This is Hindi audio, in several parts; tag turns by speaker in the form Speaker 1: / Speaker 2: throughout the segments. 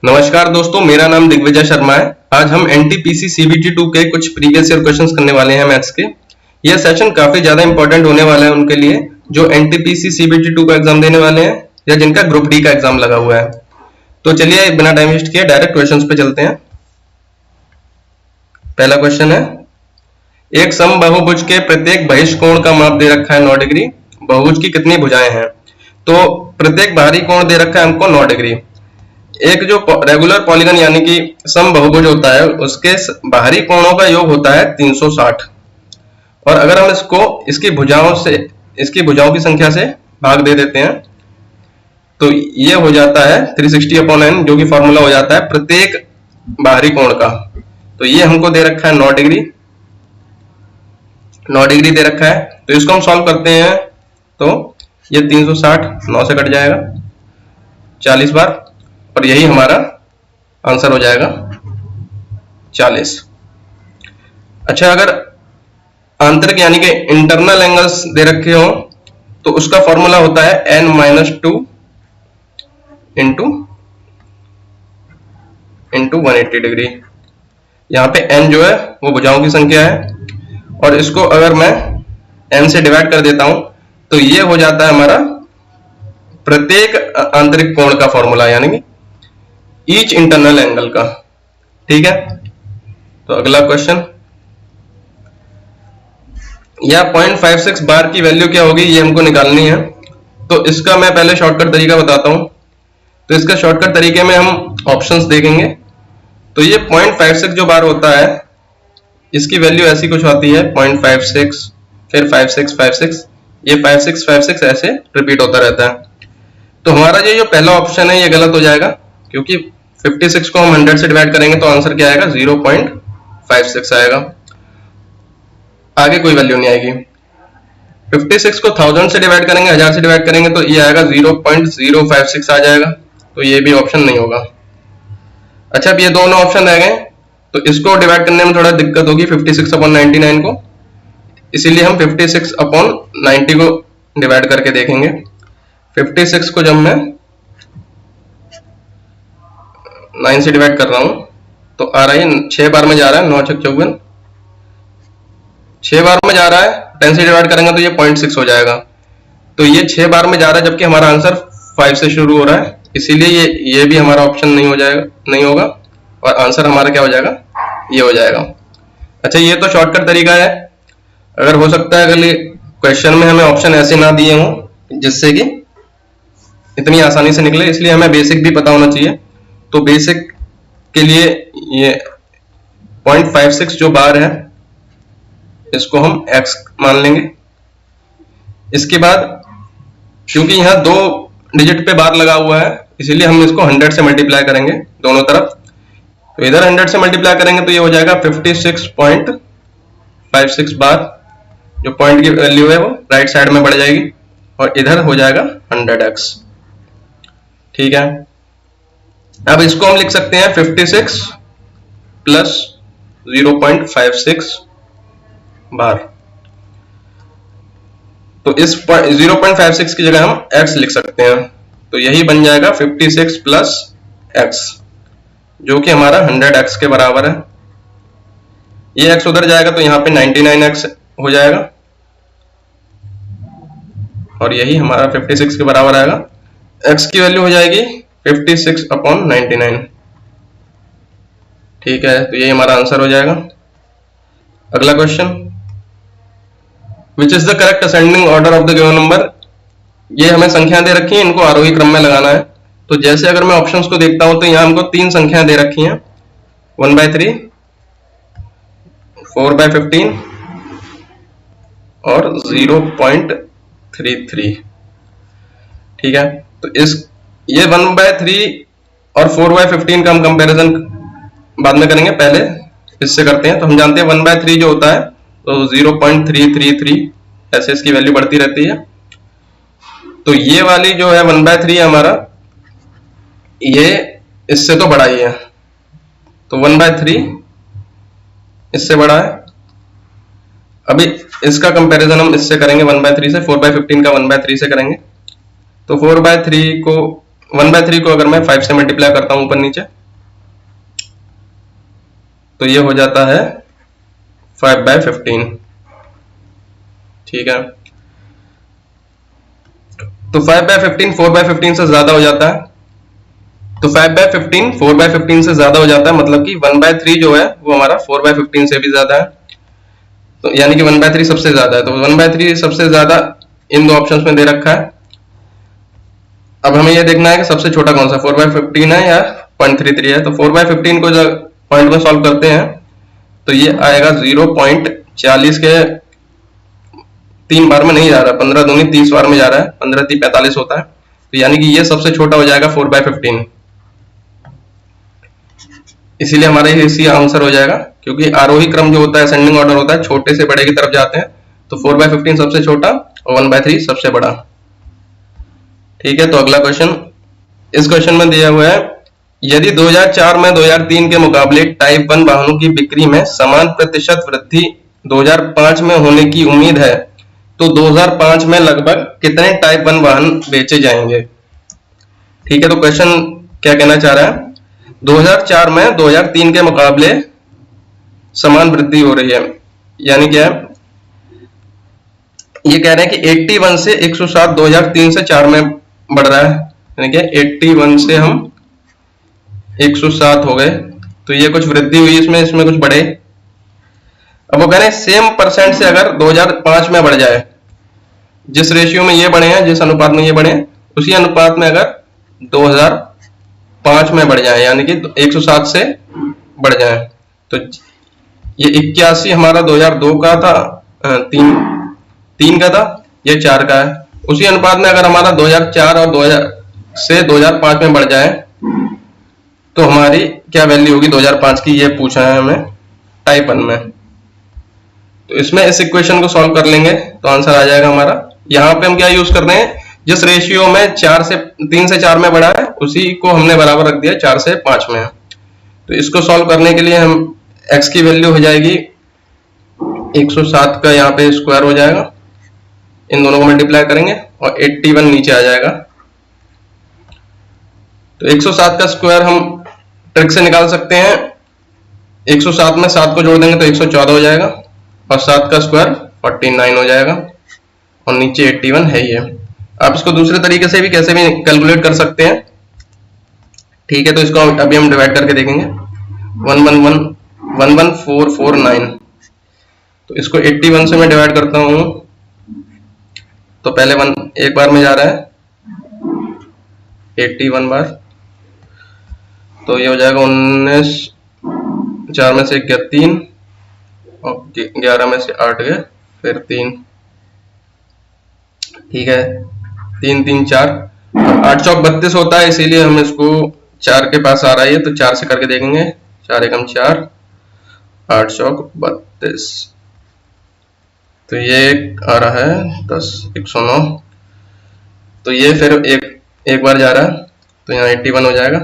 Speaker 1: नमस्कार दोस्तों, मेरा नाम दिग्विजय शर्मा है। आज हम एनटीपीसी सीबीटी 2 के कुछ प्रीवियस ईयर क्वेश्चंस करने वाले हैं मैथ्स के। यह सेशन काफी ज्यादा इंपॉर्टेंट होने वाला है उनके लिए जो एनटीपीसी सीबीटी 2 का एग्जाम देने वाले हैं या जिनका ग्रुप डी का एग्जाम लगा हुआ है। तो चलिए बिना टाइम वेस्ट किए डायरेक्ट क्वेश्चंस पे चलते हैं। पहला क्वेश्चन है, एक समबाहुभुज के प्रत्येक बहिष्कोण का माप दे रखा है 9 डिग्री। बहुभुज की कितनी भुजाएं हैं? तो प्रत्येक बाहरी कोण दे रखा है हमको 9 डिग्री। एक जो रेगुलर पॉलीगन यानी कि समबाहुभुज होता है उसके बाहरी कोणों का योग होता है 360, और अगर हम इसको इसकी भुजाओं की संख्या से भाग दे देते हैं तो ये हो जाता है 360/n, जो कि फॉर्मूला हो जाता है प्रत्येक बाहरी कोण का। तो ये हमको दे रखा है 9 डिग्री दे रखा है। तो इसको हम सॉल्व करते हैं तो ये 360 9 से कट जाएगा 40 बार, और यही हमारा आंसर हो जाएगा 40। अच्छा, अगर आंतरिक यानी कि इंटरनल एंगल्स दे रखे हो तो उसका फॉर्मूला होता है n-2 इंटू 180 डिग्री। यहाँ पे n जो है वो भुजाओं की संख्या है, और इसको अगर मैं n से डिवाइड कर देता हूं तो ये हो जाता है हमारा प्रत्येक आंतरिक कोण का फॉर्मूला, यानी कि ईच इंटरनल एंगल का। ठीक है, तो अगला क्वेश्चन, या 0.56 बार की वैल्यू क्या होगी ये हमको निकालनी है। तो इसका मैं पहले शॉर्टकट तरीका बताता हूं। तो इसका शॉर्टकट तरीके में हम ऑप्शंस देखेंगे। तो ये 0.56 जो बार होता है इसकी वैल्यू ऐसी कुछ आती है 0.56, फिर 5656, ये 5656 ऐसे रिपीट होता रहता है। तो हमारा ये जो पहला ऑप्शन है ये गलत हो जाएगा, क्योंकि 56 को हम 100 से डिवाइड करेंगे तो आंसर क्या आएगा 0.56 आएगा, आगे कोई वैल्यू नहीं आएगी। 56 को 1000 से डिवाइड करेंगे, 1000 से डिवाइड करेंगे तो ये आएगा 0.056 आ जाएगा, तो ये भी ऑप्शन नहीं होगा। अच्छा, अब ये दोनों ऑप्शन रह गए, तो इसको डिवाइड करने में थोड़ा दिक्कत होगी 56/99 को, इसीलिए हम 56/90 को डिवाइड करके देखेंगे। 56 को जब मैं 9 से डिवाइड कर रहा हूं तो आ रहा है 6 बार में जा रहा है, 9 6 54, 6 बार में जा रहा है। 10 से डिवाइड करेंगे तो ये 0.6 हो जाएगा। तो ये 6 बार में जा रहा है जबकि हमारा आंसर 5 से शुरू हो रहा है, इसीलिए ये भी हमारा ऑप्शन नहीं होगा, और आंसर हमारा क्या हो जाएगा, ये हो जाएगा। अच्छा, ये तो शॉर्टकट तरीका है। अगर हो सकता है अगले क्वेश्चन में हमें ऑप्शन ऐसे ना दिए हों जिससे कि इतनी आसानी से निकले, इसलिए हमें बेसिक भी पता होना चाहिए। तो बेसिक के लिए ये 0.56 जो बार है इसको हम x मान लेंगे। इसके बाद क्योंकि यहाँ 2 डिजिट पे बार लगा हुआ है इसीलिए हम इसको 100 से मल्टीप्लाई करेंगे दोनों तरफ। तो इधर 100 से मल्टीप्लाई करेंगे तो ये हो जाएगा 56.56 बार। जो पॉइंट की वैल्यू है वो राइट साइड में बढ़ जाएगी, और इधर हो जाएगा 100x। ठीक है, अब इसको हम लिख सकते हैं 56 प्लस 0.56 बार। तो इस 0.56 की जगह हम x लिख सकते हैं, तो यही बन जाएगा 56 प्लस x, जो कि हमारा 100x के बराबर है। ये x उधर जाएगा तो यहाँ पे 99x हो जाएगा, और यही हमारा 56 के बराबर आएगा। x की वैल्यू हो जाएगी 56/99। ठीक है, तो यही हमारा आंसर हो जाएगा। अगला question, which is the correct ascending order of the given number. ये हमें संख्या दे रखी है, इनको आरोही क्रम में लगाना है। तो जैसे अगर मैं ऑप्शंस को देखता हूं तो यहाँ हमको 3 संख्याएं दे रखी हैं, 1/3, 4/15 और 0.33। ठीक है, तो ये 1/3 और 4/15 का हम कंपैरिजन बाद में करेंगे, पहले इससे करते हैं। तो हम जानते हैं 1/3 जो होता है तो 0.333 ऐसे इसकी वैल्यू बढ़ती रहती है। तो ये वाली जो है 1/3 हमारा, ये इससे तो बड़ा ही है, तो 1/3 इससे बड़ा है। अभी इसका कंपैरिजन हम इससे करेंगे 1/3 से, 4/15 का 1/3 से करेंगे। तो 4/3 को 1/3 को अगर मैं 5 से मल्टीप्लाई करता हूं ऊपर नीचे तो ये हो जाता है 5/15। ठीक है, तो 5/15 4/15 से ज्यादा हो जाता है, तो 5/15 4/15 से ज्यादा हो जाता है, मतलब कि 1/3 जो है वो हमारा 4/15 से भी ज्यादा है, तो यानी कि 1/3 सबसे ज्यादा है, तो 1/3 सबसे ज्यादा इन दो ऑप्शंस में दे रखा है। अब हमें यह देखना है कि सबसे छोटा कौन सा 4/15 है या 0.33 है। तो 4/15 को जब पॉइंट में सॉल्व करते हैं तो ये आएगा 0.40 के 3 बार में नहीं जा रहा, 15 दूनी 30 बार में जा रहा है, 15 3 45 होता है, तो यानी कि ये सबसे छोटा हो जाएगा 4/15, इसीलिए हमारा ये इसी आंसर हो जाएगा, क्योंकि आरोही क्रम जो होता है असेंडिंग ऑर्डर होता है, छोटे से बड़े की तरफ जाते हैं, तो 4/15 सबसे छोटा और 1/3 सबसे बड़ा। ठीक है, तो अगला क्वेश्चन, इस क्वेश्चन में दिया हुआ है यदि 2004 में 2003 के मुकाबले टाइप 1 वाहनों की बिक्री में समान प्रतिशत वृद्धि 2005 में होने की उम्मीद है तो 2005 में लगभग कितने टाइप 1 वाहन बेचे जाएंगे। ठीक है, तो क्वेश्चन क्या कहना चाह रहा है, 2004 में 2003 के मुकाबले समान वृद्धि हो रही है, यानी क्या है, ये कह रहे हैं कि 81 से 107 2003 से 4 में बढ़ रहा है, यानी कि 81 से हम 107 हो गए, तो ये कुछ वृद्धि हुई इसमें कुछ बढ़े। अब वो कह रहे हैं सेम परसेंट से अगर 2005 में बढ़ जाए, जिस रेशियो में ये बढ़े हैं, जिस अनुपात में ये बढ़े हैं, उसी अनुपात में अगर 2005 में बढ़ जाए, यानी कि 107 से बढ़ जाए, तो ये 81 हमारा 2002 का था, 3 का था, ये 4 का है, उसी अनुपात में अगर हमारा 2004 और 2000 से 2005 में बढ़ जाए तो हमारी क्या वैल्यू होगी 2005 की, ये पूछा है हमें टाइप 1 में। तो इसमें इस इक्वेशन को सॉल्व कर लेंगे तो आंसर आ जाएगा हमारा। यहाँ पे हम क्या यूज कर रहे हैं, जिस रेशियो में 3 से 4 में बढ़ा है उसी को हमने बराबर रख दिया 4 से 5 में। तो इसको सॉल्व करने के लिए हम x की वैल्यू हो जाएगी 107 का यहाँ पे स्क्वायर हो जाएगा, इन दोनों को मल्टीप्लाई करेंगे और 81 नीचे आ जाएगा। तो 107 का स्क्वायर हम ट्रिक से निकाल सकते हैं, 107 में 7 को जोड़ देंगे तो 114 हो जाएगा और 7 का स्क्वायर 49 हो जाएगा और नीचे 81 है ये। आप इसको दूसरे तरीके से भी कैसे भी कैलकुलेट कर सकते हैं। ठीक है, तो इसको अभी हम डिवाइड करके देखेंगे, 11449, तो इसको 81 से मैं डिवाइड करता हूं तो पहले एक बार में जा रहा है 81 बार, तो ये हो जाएगा 19, 4 में से गया 3 और 11 में से 8 गए फिर 3। ठीक है, 3 3 4, 8 चौक 32 होता है, इसीलिए हम इसको 4 के पास आ रहा है, तो 4 से करके देखेंगे, 4 एकम 4, 8 चौक 32, तो ये आ रहा है 10 109, तो ये फिर एक बार जा रहा है तो यहाँ 81 हो जाएगा।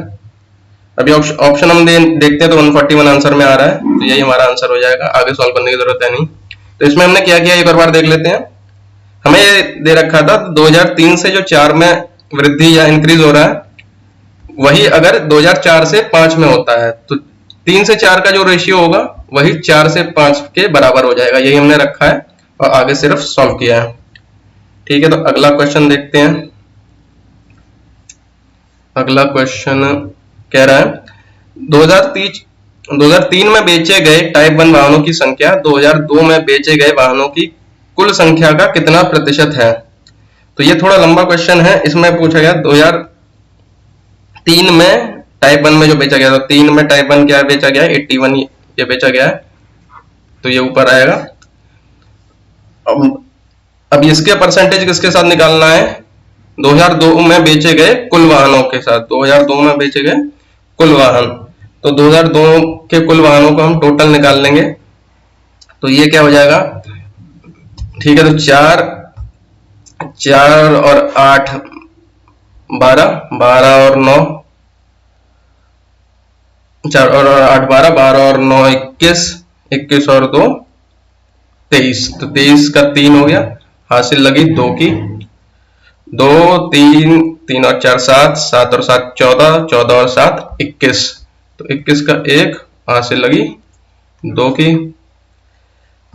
Speaker 1: अभी ऑप्शन हम देखते हैं तो 141 आंसर में आ रहा है, तो यही हमारा आंसर हो जाएगा, आगे सॉल्व करने की जरूरत है नहीं। तो इसमें हमने क्या किया एक बार देख लेते हैं। हमें ये दे रखा था 2003 से जो 4 में वृद्धि या इंक्रीज हो रहा है, वही अगर 2004 से 5 में होता है तो 3 से 4 का जो रेशियो होगा वही 4 से 5 के बराबर हो जाएगा, यही हमने रखा है और आगे सिर्फ सॉल्व किया है। ठीक है, तो अगला क्वेश्चन देखते हैं। अगला क्वेश्चन कह रहा है 2003 में बेचे गए टाइप 1 वाहनों की संख्या 2002 में बेचे गए वाहनों की कुल संख्या का कितना प्रतिशत है। तो ये थोड़ा लंबा क्वेश्चन है, इसमें पूछा गया 2003 में टाइप 1 में जो बेचा गया, तो 3 में टाइप 1 क्या बेचा गया है, 81 ये बेचा गया है, तो ये ऊपर आएगा। अब इसके परसेंटेज किसके साथ निकालना है, 2002 में बेचे गए कुल वाहनों के साथ, 2002 में बेचे गए कुल वाहन, तो 2002 के कुल वाहनों को हम टोटल निकाल लेंगे, तो ये क्या हो जाएगा। ठीक है, तो 4 और 8 12, 12 और 9 4 और 8 12, 12 और 9 21, 21 और 2 23, तो 23 का 3 हो गया, हासिल लगी 2 की, 2 3 3 और 4 7, 7 और 7 14, 14 और 7 21। तो 21 का 1 वहां से लगी 2 की,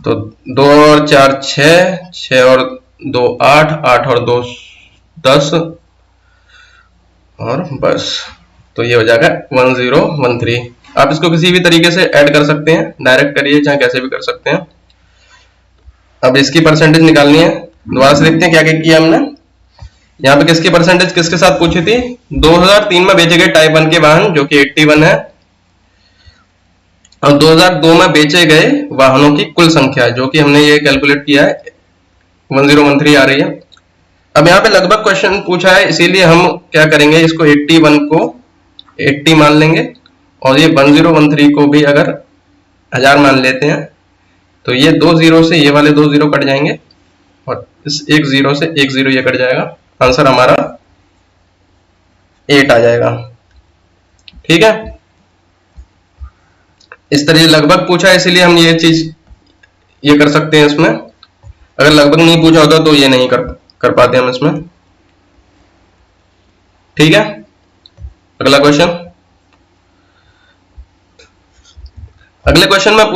Speaker 1: तो 2 और 4 6, 6 और 2 8, 8 और 2 10 और बस। तो ये हो जाएगा 1013। आप इसको किसी भी तरीके से ऐड कर सकते हैं, डायरेक्ट करिए चाहे कैसे भी कर सकते हैं। अब इसकी परसेंटेज निकालनी है। दोबारा से देखते हैं क्या क्या किया हमने। यहाँ पे किसकी परसेंटेज किसके साथ पूछी थी? 2003 में बेचे गए टाइप 1 के वाहन जो कि 81 है, और 2002 में बेचे गए वाहनों की कुल संख्या जो कि हमने ये कैलकुलेट किया है 1013 आ रही है। अब यहाँ पे लगभग क्वेश्चन पूछा है, इसीलिए हम क्या करेंगे, इसको 81 को 80 मान लेंगे और ये 1013 को भी अगर 1000 मान लेते हैं तो ये 2 जीरो से ये वाले 2 जीरो कट जाएंगे और इस 1 जीरो से 1 जीरो ये कट जाएगा। आंसर हमारा 8 आ जाएगा। ठीक है, इस तरह लगभग पूछा है इसीलिए हम ये चीज ये कर सकते हैं इसमें। अगर लगभग नहीं पूछा होता तो ये नहीं कर पाते हम इसमें। ठीक है, अगला क्वेश्चन। अगले क्वेश्चन में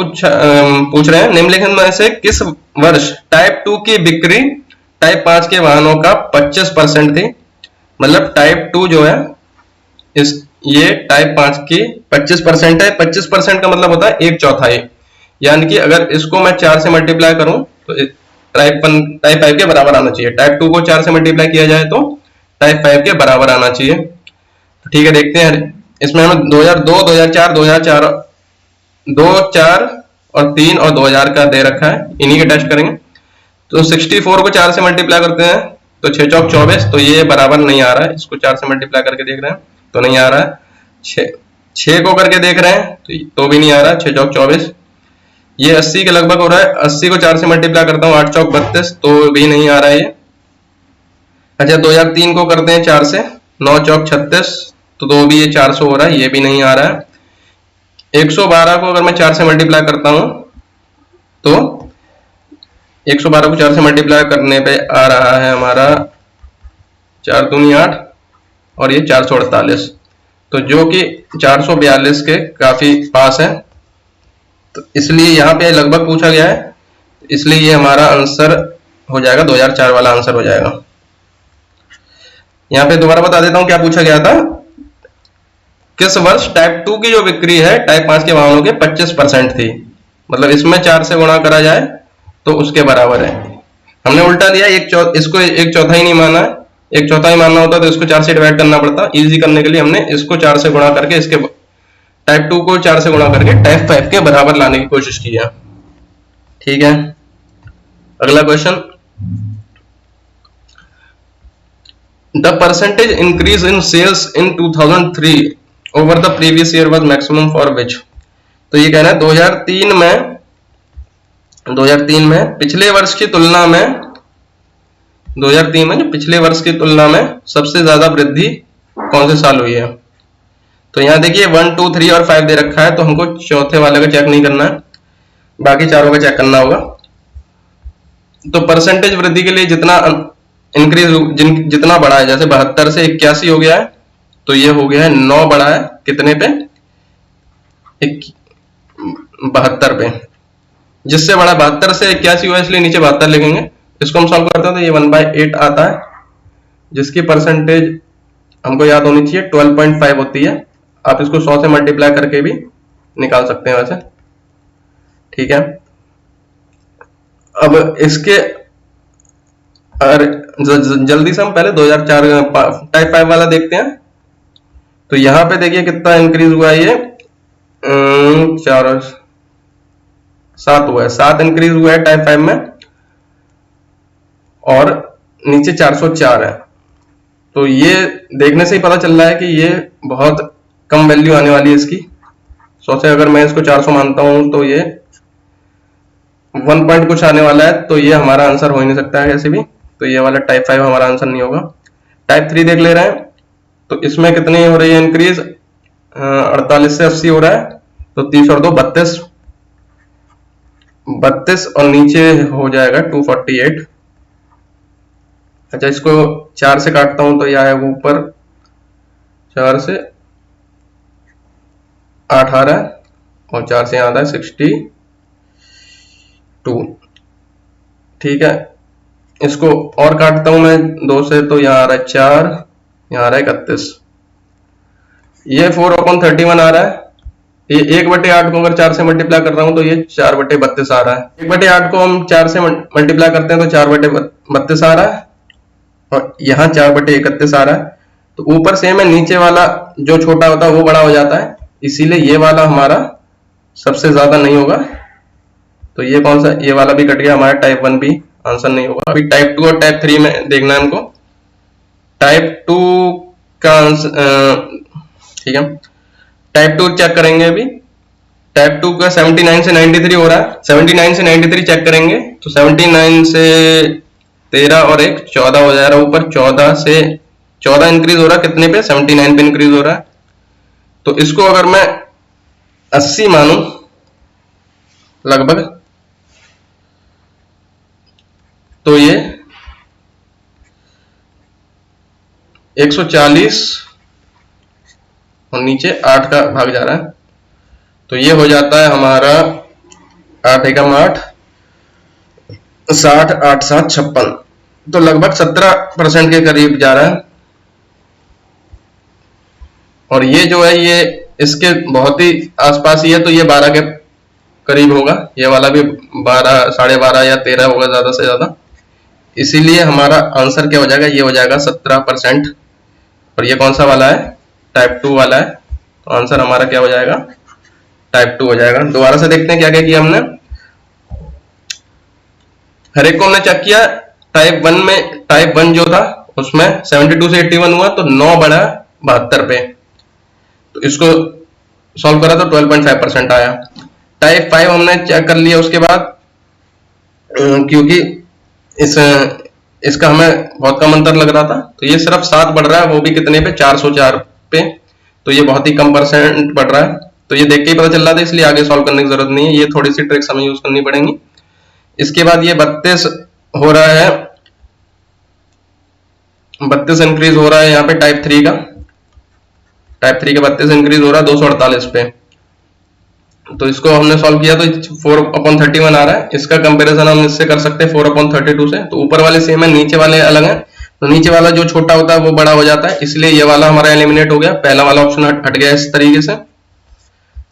Speaker 1: पूछ रहे हैं निम्नलिखित में से किस वर्ष टाइप 2 की बिक्री टाइप 5 के वाहनों का 25% थी। मतलब टाइप 2 जो है इस ये टाइप 5 की 25% है। 25% का मतलब होता है 1/4, यानी कि अगर इसको मैं 4 से मल्टीप्लाई करूं तो टाइप 5 के बराबर आना चाहिए। टाइप 2 को 4 से मल्टीप्लाई किया जाए तो टाइप 5 के बराबर आना चाहिए। तो ठीक है, देखते हैं इसमें हम 2002, 2004, 2, 4 और 3 और 2000 का दे रखा है, इन्हीं के टेस्ट करेंगे। तो 64 को 4 से मल्टीप्लाई करते हैं तो 6 चौक 24, तो ये बराबर नहीं आ रहा है। इसको 4 से मल्टीप्लाई करके देख रहे हैं तो नहीं आ रहा है। 6 को करके देख रहे हैं तो भी नहीं आ रहा है। 6 चौक 24, ये 80 के लगभग हो रहा है। 80 को 4 से मल्टीप्लाई करता हूँ 8 चौक 32, तो भी नहीं आ रहा है ये। अच्छा, 2003 को करते हैं 4 से, 9 चौक 36, तो भी ये 400 हो रहा है, ये भी नहीं आ रहा है। 112 को अगर मैं 4 से मल्टीप्लाई करता हूं तो 112 को 4 से मल्टीप्लाई करने पे आ रहा है हमारा 4 दूनी 8 और ये 448, तो जो कि 442 के काफी पास है। तो इसलिए यहाँ पे लगभग पूछा गया है, इसलिए ये हमारा आंसर हो जाएगा 2004 वाला आंसर हो जाएगा। यहाँ पे दोबारा बता देता हूं क्या पूछा गया था। किस वर्ष टाइप 2 की जो बिक्री है टाइप 5 के वाहनों के 25% थी। मतलब इसमें 4 से गुणा करा जाए तो उसके बराबर है। हमने उल्टा लिया, इसको 1/4 नहीं माना है। 1/4 मानना होता तो इसको 4 से डिवाइड करना पड़ता। इजी करने के लिए हमने इसको 4 से गुणा करके इसके टाइप 2 को 4 से गुणा करके टाइप 5 के बराबर लाने की कोशिश की है। ठीक है, अगला question. The percentage increase in sales in 2003 over the previous year was maximum for which. तो ये कहना है 2003 में पिछले वर्ष की तुलना में 2003 में जो पिछले वर्ष की तुलना में सबसे ज्यादा वृद्धि कौन से साल हुई है। तो यहाँ देखिए 1, 2, 3 और 5 दे रखा है, तो हमको चौथे वाले का चेक नहीं करना है, बाकी चारों का चेक करना होगा। तो परसेंटेज वृद्धि के लिए जितना इंक्रीज जितना बढ़ा है, जैसे 72 से 81 हो गया है, तो ये हो गया है 9 बढ़ा है कितने पे, 72 पे। जिससे बड़ा 72 से 81 हुआ इसलिए नीचे 72 लिखेंगे। इसको हम सॉल्व करते हैं तो ये 1/8 आता है, जिसकी परसेंटेज हमको याद होनी चाहिए 12.5 होती है। आप इसको 100 से मल्टीप्लाई करके भी निकाल सकते हैं वैसे। ठीक है, अब इसके जल्दी से हम पहले 2004 टाइप 5 वाला देखते हैं। तो यहां पे देखिए कितना इंक्रीज हुआ है, ये 4 और 7 हुआ है, 7 इंक्रीज हुआ है टाइप 5 में, और नीचे 404 है। तो ये देखने से ही पता चल रहा है कि ये बहुत कम वैल्यू आने वाली है इसकी। 100 से अगर मैं इसको 400 मानता हूं तो ये 1 पॉइंट कुछ आने वाला है, तो ये हमारा आंसर हो ही नहीं सकता है कैसे भी। तो ये वाला टाइप 5 हमारा आंसर नहीं होगा। टाइप 3 देख ले रहे हैं, तो इसमें कितनी हो रही है इंक्रीज, 48 से 80 हो रहा है, तो 30 और 2 32 और नीचे हो जाएगा 248, अच्छा, इसको 4 से काटता हूं तो यह आएगा ऊपर 4 से 8 आ रहा है और 4 से यहाँ आ रहा है 62। ठीक है, इसको और काटता हूं मैं 2 से तो यहाँ आ रहा है 4, यहाँ आ रहा है 31। ये 4/31 आ रहा है। ये 1/8 को अगर 4 से मल्टीप्लाई कर रहा हूं तो ये 4/32 आ रहा है। 1/8 को हम 4 से मल्टीप्लाई करते हैं तो 4/32 आ रहा है और यहाँ 4/31 आ रहा है। तो ऊपर सेम है, नीचे वाला जो छोटा होता है वो बड़ा हो जाता है, इसीलिए ये वाला हमारा सबसे ज्यादा नहीं होगा। तो ये कौन सा, ये वाला भी कट गया हमारा, टाइप 1 भी आंसर नहीं होगा। अभी टाइप 2 और टाइप 3 में देखना है हमको। टाइप 2 का आंसर, ठीक है, टाइप 2 चेक करेंगे। अभी टाइप 2 का 79 से 93 हो रहा है। 79 से 93 चेक करेंगे तो 79 से 13 और 1 14 हो जाएगा ऊपर। 14 से 14 इंक्रीज हो रहा है कितने पे, 79 पे इंक्रीज हो रहा है। तो इसको अगर मैं 80 मानूं लगभग, तो ये 140 और नीचे 8 का भाग जा रहा है। तो ये हो जाता है हमारा 8 एकम 8, 60, 8, 7, 56। तो लगभग 17% के करीब जा रहा है। और ये जो है ये इसके बहुत ही आसपास ही है, तो ये 12 के करीब होगा। ये वाला भी 12, 12.5 या 13 होगा ज्यादा से ज्यादा। इसीलिए हमारा आंसर क्या हो जाएगा, ये हो जाएगा 17%। और ये कौन सा वाला है, टाइप 2 वाला है। तो आंसर हमारा क्या हो जाएगा, टाइप 2 हो जाएगा। दोबारा से देखते हैं क्या क्या किया हमने। हर एक को हमने चेक किया। टाइप 1 में, टाइप 1 जो था उसमें 72 से 81 हुआ तो 9 बढ़ा 72 पे। तो इसको सॉल्व करा तो 12.5% आया। टाइप 5 हमने चेक कर लिया उसके बाद, क्योंकि इसका हमें बहुत कम अंतर लग रहा था। तो ये सिर्फ 7 बढ़ रहा है, वो भी कितने पे, 404 पे। तो ये बहुत ही कम परसेंट बढ़ रहा है। तो ये देख के ही पता चल रहा था, इसलिए आगे सॉल्व करने की जरूरत नहीं है। ये थोड़ी सी ट्रिक्स हमें यूज करनी पड़ेंगी। इसके बाद ये 32 हो रहा है, 32 इंक्रीज हो रहा है यहाँ पे टाइप 3 का। टाइप 3 का 32 इंक्रीज हो रहा है 248 पे। तो इसको हमने सॉल्व किया तो 4/31 आ रहा है। इसका कंपैरिजन हम इससे कर सकते हैं 4/32 से। तो ऊपर वाले सेम है, नीचे वाले अलग हैं। तो नीचे वाला जो छोटा होता है वो बड़ा हो जाता है, इसलिए ये वाला हमारा एलिमिनेट हो गया। पहला वाला ऑप्शन हट गया इस तरीके से।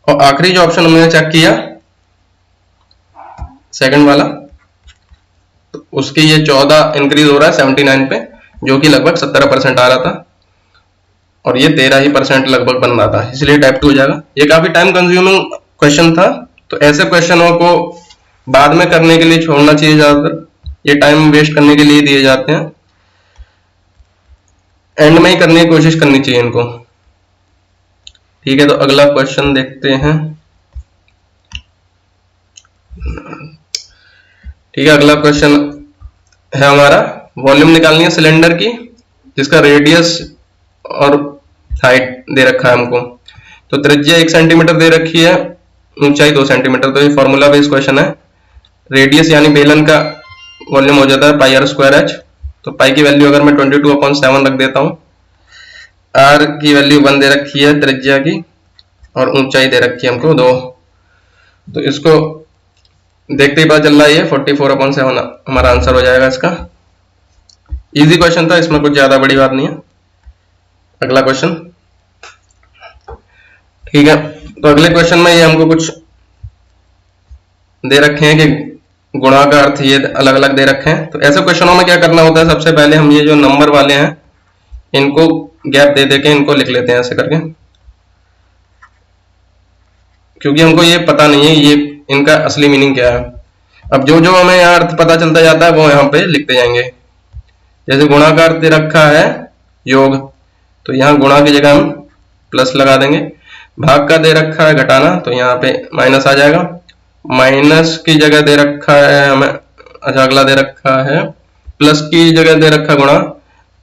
Speaker 1: और आखिरी जो ऑप्शन हमने चेक किया, सेकंड वाला, तो उसके ये 14 इंक्रीज हो रहा है 79 पे, जो कि लगभग 17% आ रहा था। और ये 13% लगभग बन रहा था, इसलिए टाइप 2 हो जाएगा। ये काफी टाइम कंज्यूमिंग क्वेश्चन था, तो ऐसे क्वेश्चनों को बाद में करने के लिए छोड़ना चाहिए ज्यादातर। ये टाइम वेस्ट करने के लिए दिए जाते हैं, एंड में ही करने की कोशिश करनी चाहिए इनको। ठीक है, तो अगला क्वेश्चन देखते हैं। ठीक है, अगला क्वेश्चन है हमारा, वॉल्यूम निकालनी है सिलेंडर की, जिसका रेडियस और हाइट दे रखा है हमको। तो त्रिज्या 1 सेंटीमीटर दे रखी है, ऊंचाई 2 सेंटीमीटर। तो ये फॉर्मूला बेस्ड क्वेश्चन है। रेडियस यानी बेलन का वॉल्यूम हो जाता है πr²h। तो पाई की वैल्यू अगर मैं 22/7 रख देता हूं, आर की वैल्यू 1 दे रखी है त्रिज्या की, और ऊंचाई दे रखी है हमको 2। तो इसको देखते ही पता चल रहा है ये 44/7 हमारा आंसर हो जाएगा इसका। इजी क्वेश्चन था, इसमें कुछ ज्यादा बड़ी बात नहीं है। अगला क्वेश्चन, ठीक है। तो अगले क्वेश्चन में ये हमको कुछ दे रखे हैं कि गुणा का अर्थ ये अलग अलग दे रखे हैं। तो ऐसे क्वेश्चनों में क्या करना होता है, सबसे पहले हम ये जो नंबर वाले हैं इनको गैप दे देके इनको लिख लेते हैं ऐसे करके, क्योंकि हमको ये पता नहीं है ये इनका असली मीनिंग क्या है। अब जो जो हमें यहाँ अर्थ पता चलता जाता है वो यहाँ पे लिखते जाएंगे। जैसे गुणा का अर्थ दे रखा है योग, तो यहाँ गुणा की जगह हम प्लस लगा देंगे। भाग का दे रखा है घटाना, तो यहाँ पे माइनस आ जाएगा। माइनस की जगह दे रखा है हमें, अच्छा अगला दे रखा है प्लस की जगह दे रखा गुणा,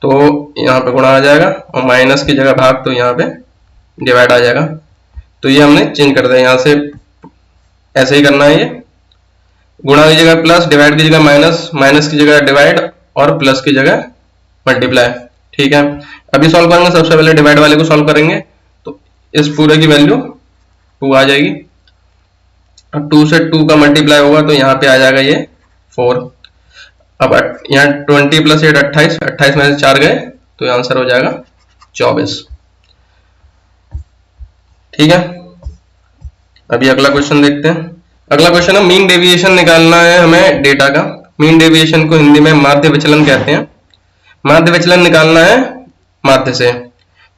Speaker 1: तो यहाँ पे गुणा आ जाएगा। और माइनस की जगह भाग, तो यहाँ पे डिवाइड आ जाएगा। तो ये हमने चेंज कर दिया, यहाँ से ऐसे ही करना है। ये गुणा की जगह प्लस, डिवाइड की जगह माइनस, माइनस की जगह डिवाइड और प्लस की जगह मल्टीप्लाई। ठीक है, अभी सॉल्व करेंगे, सबसे पहले डिवाइड वाले को सॉल्व करेंगे तो इस पूरे की वैल्यू 2 आ जाएगी। अब 2 से 2 का मल्टीप्लाई होगा तो यहाँ पे आ जाएगा ये 4। अब यहाँ 20 प्लस 8 28, 28 में से 4 गए तो ये आंसर हो जाएगा 24। ठीक है, अभी अगला क्वेश्चन देखते हैं। अगला क्वेश्चन है मीन डेविएशन निकालना है हमें डेटा का। मीन डेविएशन को हिंदी में माध्य विचलन कहते हैं। माध्य विचलन निकालना है माध्य से,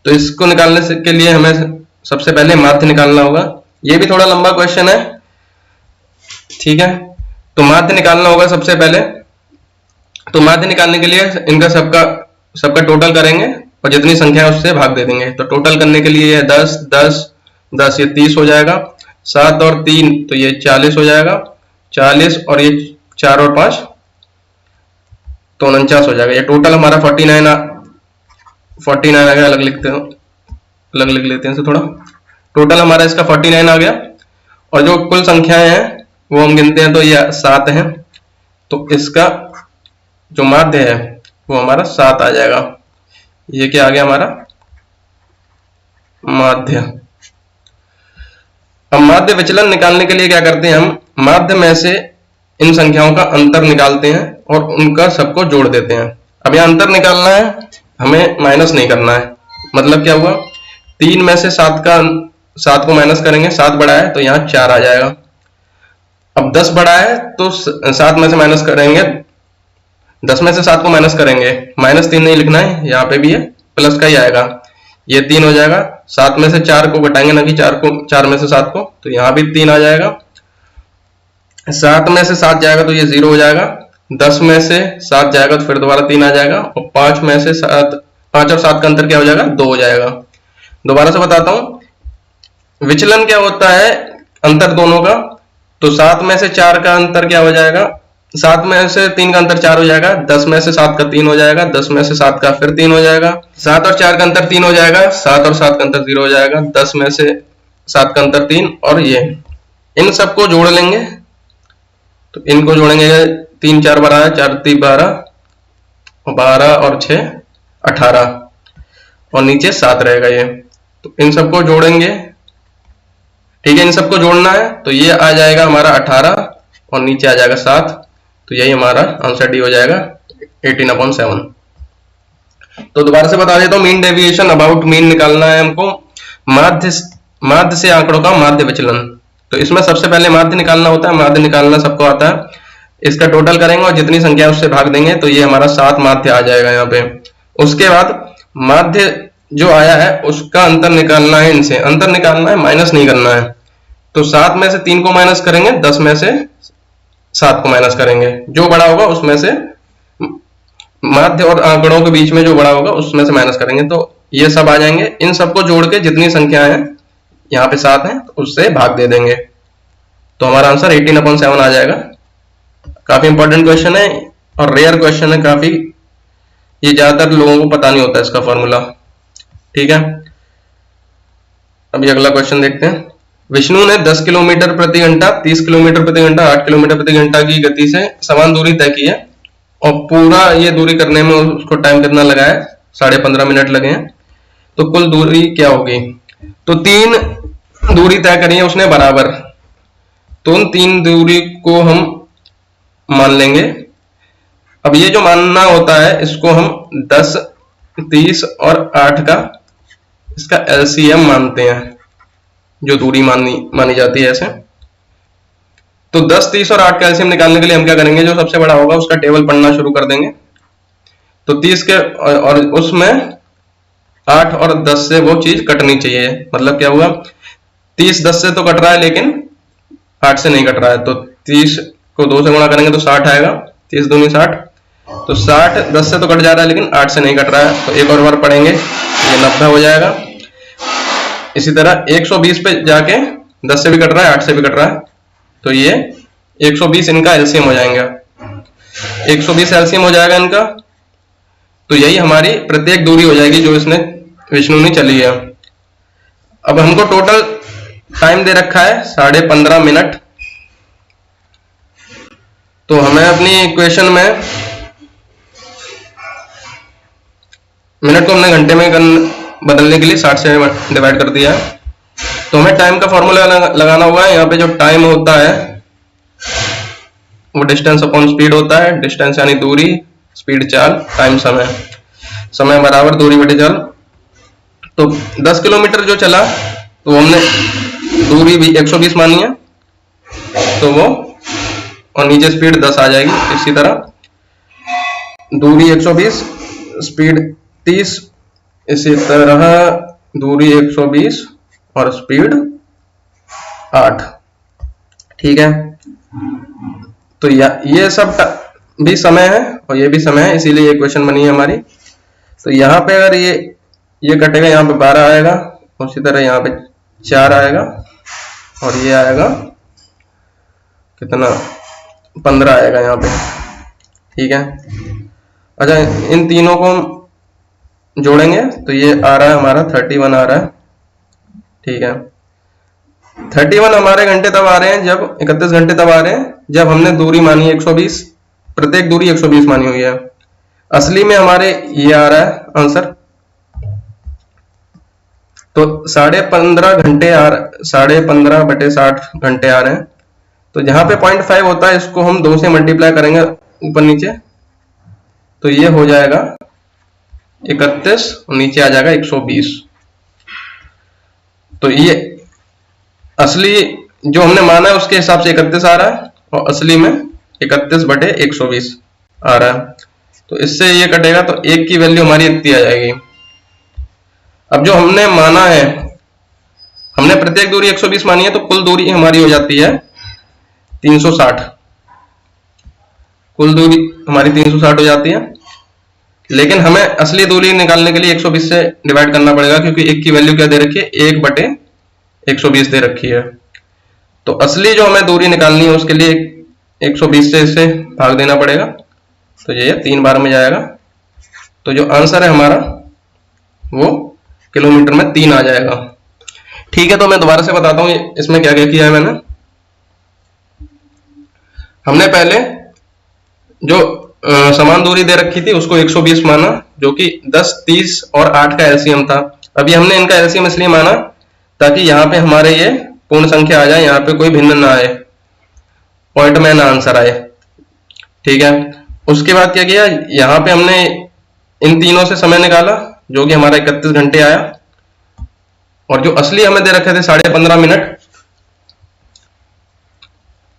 Speaker 1: तो इसको निकालने से के लिए हमें सबसे पहले माध्य निकालना होगा। ये भी थोड़ा लंबा क्वेश्चन है। ठीक है, तो माध्य निकालना होगा सबसे पहले। तो माध्य निकालने के लिए इनका सबका टोटल करेंगे और जितनी संख्या है उससे भाग दे देंगे। तो टोटल करने के लिए 10 10 10 ये 30 हो जाएगा, 7 और 3 तो ये 40 हो जाएगा, 40 और ये 4 और 5 तो 49 हो जाएगा। ये टोटल हमारा 49 आ गया। अलग लिखते हैं, अलग लिख लेते हैं इसे थोड़ा। टोटल हमारा इसका 49 आ गया और जो कुल संख्याएं हैं वो हम गिनते हैं तो ये 7 है। तो इसका जो माध्य है वो हमारा 7 आ जाएगा। ये क्या आ गया हमारा माध्य। अब माध्य विचलन निकालने के लिए क्या करते हैं, हम माध्य में से इन संख्याओं का अंतर निकालते हैं और उनका सबको जोड़ देते हैं। अब यह अंतर निकालना है, हमें माइनस नहीं करना है। मतलब क्या हुआ, 3 में से 7 को माइनस करेंगे, 7 बड़ा है तो यहाँ 4 आ जाएगा। अब 10 बड़ा है तो 7 में से माइनस करेंगे, 10 में से 7 को माइनस करेंगे, -3 नहीं लिखना है, यहाँ पे भी है प्लस का ही आएगा। ये 3 हो जाएगा। 7 में से 4 को घटाएंगे, ना कि 4 में से 7 को, तो यहाँ भी 3 आ जाएगा। 7 में से 7 जाएगा तो ये 0 हो जाएगा। 10 में से 7 जाएगा तो फिर दोबारा 3 आ जाएगा। और 5 में से 5 और 7 का अंतर क्या हो जाएगा, 2 हो जाएगा। दोबारा से बताता हूं, विचलन क्या होता है अंतर दोनों का। तो 7 में से 4 का अंतर क्या हो जाएगा, 7 में से 3 का अंतर 4 हो जाएगा। 10 में से 7 का 3 हो जाएगा, 10 में से 7 का फिर 3 हो जाएगा। 7 और 4 का अंतर 3 हो जाएगा, 7 और 7 का अंतर 0 हो जाएगा। 10 में से 7 का अंतर 3 और ये इन सबको जोड़ लेंगे। तो इनको जोड़ेंगे, 3 4 12, 4 3 12, 12 और 6 18 और नीचे 7 रहेगा ये। तो इन सबको जोड़ेंगे। ठीक है, इन सबको जोड़ना है तो ये आ जाएगा हमारा 18 और नीचे आ जाएगा 7। तो यही हमारा आंसर डी हो जाएगा 18/7। तो दोबारा से बता देता हूं, मीन डेविएशन अबाउट मीन निकालना है हमको। माध्य से आंकड़ों का माध्य विचलन, तो इसमें सबसे पहले माध्य निकालना होता है। माध्य निकालना सबको आता है। इसका टोटल करेंगे और जितनी संख्या उससे भाग देंगे तो ये हमारा 7 माध्य आ जाएगा यहाँ पे। उसके बाद माध्य जो आया है उसका अंतर निकालना है, इनसे अंतर निकालना है, माइनस नहीं करना है। तो 7 में से 3 को माइनस करेंगे, 10 में से 7 को माइनस करेंगे। जो बड़ा होगा उसमें से, माध्य और आंकड़ों के बीच में जो बड़ा होगा उसमें से माइनस करेंगे। तो ये सब आ जाएंगे। इन सबको जोड़ के जितनी संख्या है, यहाँ पे 7 है, तो उससे भाग दे देंगे। तो हमारा आंसर 18/7 आ जाएगा। काफी इंपॉर्टेंट क्वेश्चन है और रेयर क्वेश्चन है काफी। ये ज्यादातर लोगों को पता नहीं होता इसका फॉर्मूला। ठीक है, अभी अगला क्वेश्चन देखते हैं। विष्णु ने 10 किलोमीटर प्रति घंटा, 30 किलोमीटर प्रति घंटा, 8 किलोमीटर प्रति घंटा की गति से समान दूरी तय की है और पूरा ये दूरी करने में उसको टाइम कितना लगा है, 15.5 मिनट लगे हैं। तो कुल दूरी क्या होगी। तो 3 दूरी तय करी है उसने बराबर, तो उन 3 दूरी को हम मान लेंगे। अब ये जो मानना होता है इसको हम 10, 30 और 8 का इसका एलसीएम मानते हैं, जो दूरी मानी जाती है ऐसे। तो 10, 30 और 8 का एलसीएम निकालने के लिए हम क्या करेंगे, जो सबसे बड़ा होगा उसका टेबल पढ़ना शुरू कर देंगे। तो 30 के और उसमें 8 और 10 से वो चीज कटनी चाहिए। मतलब क्या हुआ, 30 10 से तो कट रहा है लेकिन 8 से नहीं कट रहा है। तो 30 को 2 से गुणा करेंगे तो 60 आएगा, 30 दूनी 60। तो 60 10 से तो कट जा रहा है लेकिन 8 से नहीं कट रहा है। तो एक और बार पढ़ेंगे, ये 90 हो जाएगा। इसी तरह 120 पे जाके 10 से भी कट रहा है, 8 से भी कट रहा है, तो ये 120 इनका एलसीएम हो जाएगा। 120 एलसीएम हो जाएगा इनका। तो यही हमारी प्रत्येक दूरी हो जाएगी जो इसने विष्णु ने चली है। अब हमको टोटल टाइम दे रखा है 15.5 मिनट। तो हमें अपनी इक्वेशन में मिनट को हमने घंटे में बदलने के लिए 60 से डिवाइड कर दिया है। तो हमें टाइम का फॉर्मूला लगाना होगा। यहाँ पे जो टाइम होता है वो डिस्टेंस अपॉन स्पीड होता है। डिस्टेंस यानी दूरी, स्पीड चाल, टाइम समय, समय बराबर दूरी बटे चाल। तो 10 किलोमीटर जो चला तो हमने दूरी भी 120 मानी है, तो वो और नीचे स्पीड 10 आ जाएगी। इसी तरह दूरी 120, स्पीड 30, इसी तरह दूरी 120 और स्पीड 8। ठीक है, तो ये सब भी समय है और ये भी समय है, इसीलिए ये क्वेश्चन बनी है हमारी। तो यहाँ पे अगर ये कटेगा, यहाँ पे 12 आएगा, उसी तरह यहाँ पे 4 आएगा और ये आएगा कितना, 15 आएगा यहाँ पे। ठीक है, अच्छा इन तीनों को हम जोड़ेंगे तो ये आ रहा है हमारा 31 आ रहा है। ठीक है, 31 हमारे घंटे तब आ रहे हैं जब 31 घंटे तब आ रहे हैं जब हमने दूरी मानी है 120, प्रत्येक दूरी 120 मानी हुई है। असली में हमारे ये आ रहा है आंसर, तो 15.5 घंटे 15.5 बटे 60 घंटे आ रहे हैं। तो जहां पे 0.5 होता है इसको हम 2 से मल्टीप्लाई करेंगे ऊपर नीचे, तो ये हो जाएगा 31 और नीचे आ जाएगा 120। तो ये असली जो हमने माना है उसके हिसाब से 31 आ रहा है और असली में 31 बटे 120 आ रहा है। तो इससे ये कटेगा तो 1 की वैल्यू हमारी इतनी आ जाएगी। अब जो हमने माना है, हमने प्रत्येक दूरी 120 मानी है, तो कुल दूरी हमारी हो जाती है 360। कुल दूरी हमारी 360 हो जाती है, लेकिन हमें असली दूरी निकालने के लिए 120 से डिवाइड करना पड़ेगा, क्योंकि 1 की वैल्यू क्या दे रखी है, 1 बटे 120 दे रखी है। तो असली जो हमें दूरी निकालनी है उसके लिए 120 से इसे भाग देना पड़ेगा, तो ये 3 बार में जाएगा। तो जो आंसर है हमारा वो किलोमीटर में 3 आ जाएगा। ठीक है, तो मैं दोबारा से बताता हूं इसमें क्या क्या किया है मैंने। हमने पहले जो समान दूरी दे रखी थी उसको 120 माना, जो कि 10, 30 और 8 का एलसीएम था। अभी हमने इनका एलसीएम इसलिए माना ताकि यहाँ पे हमारे ये पूर्ण संख्या आ जाए, यहाँ पे कोई भिन्न ना आए, पॉइंट में ना आंसर आए। ठीक है, उसके बाद क्या किया, यहाँ पे हमने इन तीनों से समय निकाला जो कि हमारा 31 घंटे आया, और जो असली हमें दे रखे थे 15.5 मिनट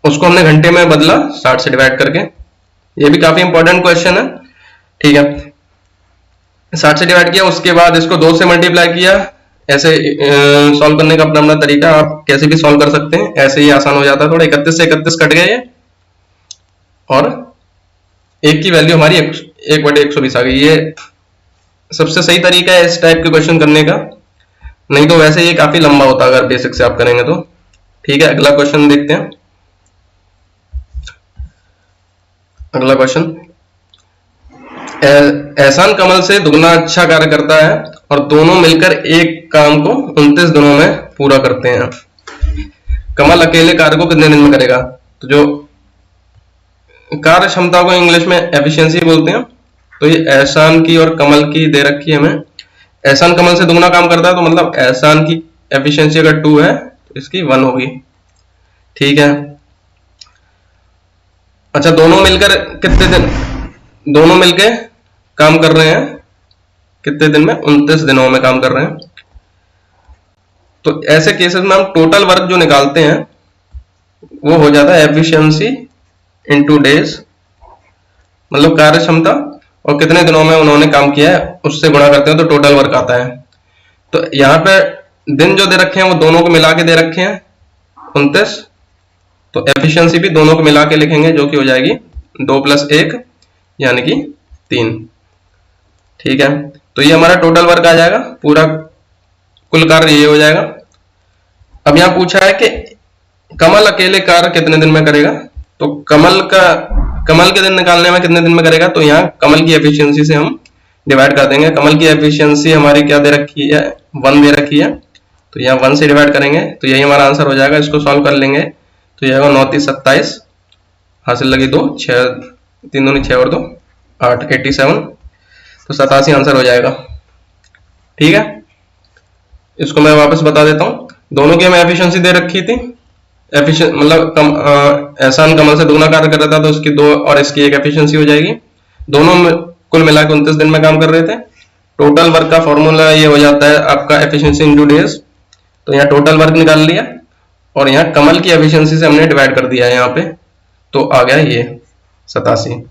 Speaker 1: उसको हमने घंटे में बदला 60 से डिवाइड करके। ये भी काफी इंपॉर्टेंट क्वेश्चन है। ठीक है, 60 से डिवाइड किया, उसके बाद इसको 2 से मल्टीप्लाई किया। ऐसे सॉल्व करने का अपना अपना तरीका, आप कैसे भी सॉल्व कर सकते हैं, ऐसे ही आसान हो जाता है थोड़ा। 31 से 31 कट गए और 1 की वैल्यू हमारी 1 बटे 120 आ गई। ये सबसे सही तरीका है इस टाइप के क्वेश्चन करने का, नहीं तो वैसे ये काफी लंबा होता है अगर बेसिक से आप करेंगे तो। ठीक है, अगला क्वेश्चन देखते हैं। अगला क्वेश्चन, एहसान कमल से दुगना अच्छा कार्य करता है और दोनों मिलकर एक काम को 29 दिनों में पूरा करते हैं। कमल अकेले कार्य को कितने दिन में करेगा? तो जो कार्य क्षमता को इंग्लिश में एफिशिएंसी बोलते हैं, तो ये एहसान की और कमल की दे रखी है हमें। एहसान कमल से दुगना काम करता है, तो मतलब एहसान की एफिशिएंसी अगर 2 है तो इसकी 1 होगी। ठीक है, अच्छा दोनों मिलकर कितने दिन, दोनों मिलकर काम कर रहे हैं कितने दिन में? 29 दिनों में काम कर रहे हैं। तो ऐसे केसेस में हम टोटल वर्क जो निकालते हैं वो हो जाता है एफिशिएंसी इनटू डेज, मतलब कार्य क्षमता और कितने दिनों में उन्होंने काम किया है उससे गुणा करते हैं तो टोटल वर्क आता है। तो यहाँ पे दिन जो दे रखे हैं वो दोनों को मिला के दे रखे हैं 29, तो एफिशिएंसी भी दोनों को मिला के लिखेंगे जो कि हो जाएगी 2 + 1 यानी कि 3। ठीक है, तो ये हमारा टोटल वर्क आ जाएगा, पूरा कुल कार्य ये हो जाएगा। अब यहाँ पूछा है कि कमल अकेले कार्य कितने दिन में करेगा, तो कमल के दिन निकालने में कितने दिन में करेगा, तो यहाँ कमल की एफिशिएंसी से हम डिवाइड कर देंगे। कमल की एफिशिएंसी हमारी क्या दे रखी है, 1 दे रखी है, तो यहाँ 1 से डिवाइड करेंगे तो यही हमारा आंसर हो जाएगा। इसको सॉल्व कर लेंगे तो यह 9 × 3 = 27, हासिल लगी 2, 6 3 दूनी 6 और 2 8, 87, तो 87 आंसर हो जाएगा। ठीक है, इसको मैं वापस बता देता हूँ। दोनों की हमें एफिशिएंसी दे रखी थी, एफिशिएंट मतलब एहसान कमल से दुगना कार्य कर रहा था तो उसकी 2 और इसकी 1 एफिशिएंसी हो जाएगी। दोनों कुल मिला के 29 दिन में काम कर रहे थे। टोटल वर्क का फॉर्मूला ये हो जाता है आपका एफिशिएंसी इंटू डेज। तो यहाँ टोटल वर्क निकाल लिया और यहाँ कमल की एफिशिएंसी से हमने डिवाइड कर दिया है यहाँ पे, तो आ गया ये 87।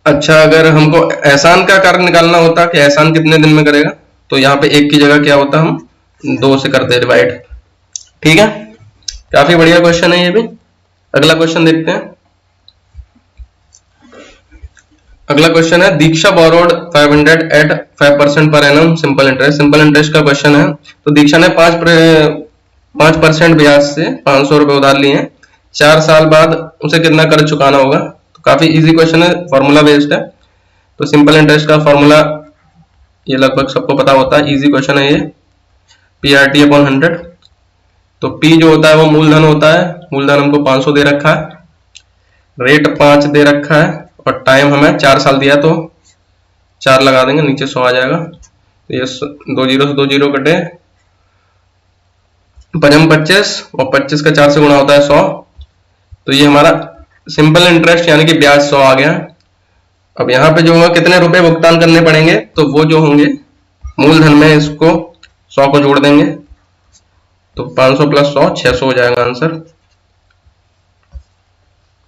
Speaker 1: अच्छा, अगर हमको एहसान का कार्य निकालना होता कि एहसान कितने दिन में करेगा, तो यहाँ पे 1 की जगह क्या होता, हम 2 से करते डिवाइड। ठीक है, काफी बढ़िया क्वेश्चन है ये भी। अगला क्वेश्चन देखते हैं। अगला क्वेश्चन है, दीक्षा borrowed 500 at 5% per annum simple interest. Simple interest का क्वेश्चन है। तो दीक्षा ने 5% ब्याज से 500 रुपए उधार लिए हैं। 4 साल बाद उसे कितना कर्ज चुकाना होगा। तो काफी इजी क्वेश्चन है, फॉर्मूला बेस्ड है। तो सिंपल इंटरेस्ट का फॉर्मूला ये लगभग सबको पता होता है, इजी क्वेश्चन है ये, PRT अपॉन 100। तो P जो होता है वो मूलधन होता है, मूलधन हमको 500 दे रखा है, रेट 5 दे रखा है और टाइम हमें 4 साल दिया, तो 4 लगा देंगे, नीचे 100 आ जाएगा। तो ये 2 जीरो से 2 जीरो कटे, 5 25 और 25 का 4 से गुणा होता है 100। तो ये हमारा सिंपल इंटरेस्ट यानी कि ब्याज 100 आ गया। अब यहाँ पे जो होगा कितने रुपए भुगतान करने पड़ेंगे, तो वो जो होंगे मूलधन में इसको 100 को जोड़ देंगे, तो 500 प्लस 100 600 हो जाएगा आंसर।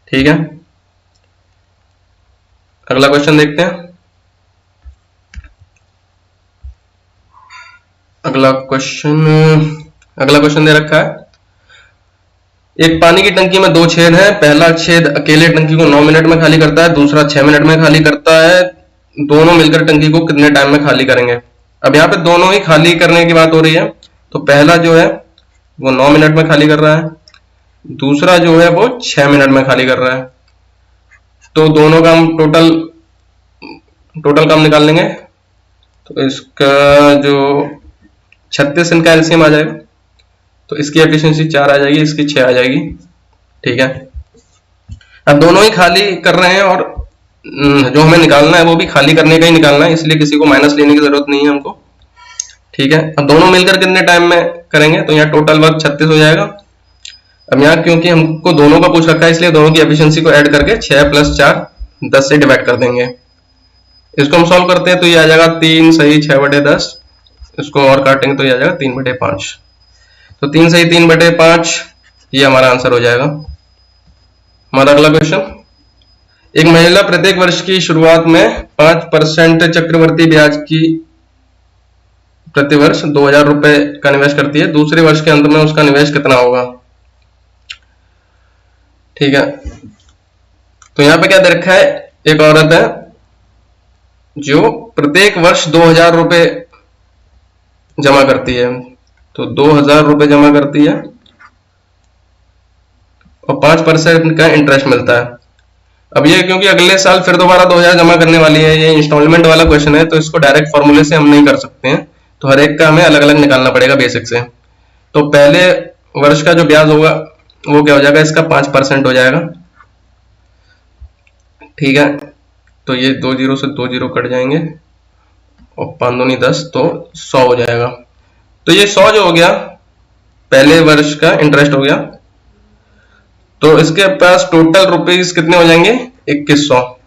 Speaker 1: ठीक है, अगला क्वेश्चन देखते हैं। अगला क्वेश्चन दे रखा है, एक पानी की टंकी में 2 छेद हैं। पहला छेद अकेले टंकी को 9 मिनट में खाली करता है, दूसरा 6 मिनट में खाली करता है। दोनों मिलकर टंकी को कितने टाइम में खाली करेंगे। अब यहाँ पे दोनों ही खाली करने की बात हो रही है। तो पहला जो है वो 9 मिनट में खाली कर रहा है, दूसरा जो है वो 6 मिनट में खाली कर रहा है। तो दोनों का हम टोटल काम निकाल लेंगे। तो इसका जो 36 इनका एलसीएम आ जाएगा, तो इसकी एफिशिएंसी 4 आ जाएगी, इसकी 6 आ जाएगी। ठीक है, अब दोनों ही खाली कर रहे हैं और जो हमें निकालना है वो भी खाली करने का ही निकालना है, इसलिए किसी को माइनस लेने की जरूरत नहीं है हमको। ठीक है, अब दोनों मिलकर कितने टाइम में करेंगे, तो यहाँ टोटल वर्क 36 हो जाएगा। अब यहाँ क्योंकि हमको दोनों का पूछ रखा है, इसलिए दोनों की एफिशिएंसी को ऐड करके 6 + 4 10 से डिवाइड कर देंगे। इसको हम सॉल्व करते हैं तो ये आ जाएगा 3 सही 6/10। इसको और काटेंगे तो ये आ जाएगा 3/5। तो 3 सही 3/5 ये हमारा आंसर हो जाएगा। हमारा अगला क्वेश्चन, एक महिला प्रत्येक वर्ष की शुरुआत में 5% चक्रवर्ती ब्याज की प्रतिवर्ष 2000 रुपए का निवेश करती है। दूसरे वर्ष के अंत में उसका निवेश कितना होगा। ठीक है, तो यहाँ पे क्या दे रखा है, एक औरत है जो प्रत्येक वर्ष 2000 रुपए जमा करती है। तो 2000 रुपए जमा करती है और 5% का इंटरेस्ट मिलता है। अब ये क्योंकि अगले साल फिर दोबारा 2000 जमा करने वाली है, ये इंस्टॉलमेंट वाला क्वेश्चन है, तो इसको डायरेक्ट फॉर्मूले से हम नहीं कर सकते हैं। तो हर एक का हमें अलग अलग निकालना पड़ेगा बेसिक से। तो पहले वर्ष का जो ब्याज होगा वो क्या हो जाएगा, इसका 5% हो जाएगा। ठीक है, तो ये 2 जीरो से 2 जीरो कट जाएंगे और 5 दूनी 10, तो 100 हो जाएगा। तो ये 100 जो हो गया पहले वर्ष का इंटरेस्ट हो गया। तो इसके पास टोटल रुपीस कितने हो जाएंगे, 2100।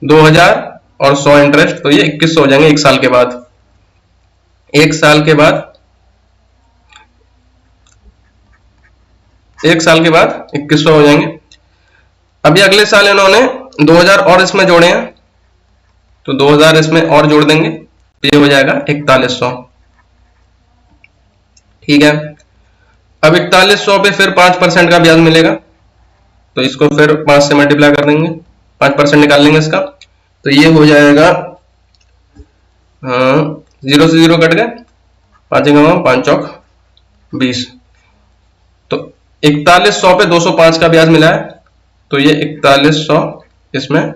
Speaker 1: 2000 और 100 इंटरेस्ट, तो ये 2100 हो जाएंगे एक साल के बाद। एक साल के बाद 2100 हो जाएंगे। अभी अगले साल इन्होंने 2000 और इसमें जोड़े हैं, तो 2000 इसमें और जोड़ देंगे, तो ये हो जाएगा 4100। ठीक है, अब 4100 पे फिर 5% का ब्याज मिलेगा, तो इसको फिर 5 से मल्टीप्लाई कर देंगे, 5% निकाल लेंगे इसका, तो ये हो जाएगा 0 से 0 कट गए, 5 5 चौक 20। तो 4100 पे 205 का ब्याज मिला है, तो ये 4100 इसमें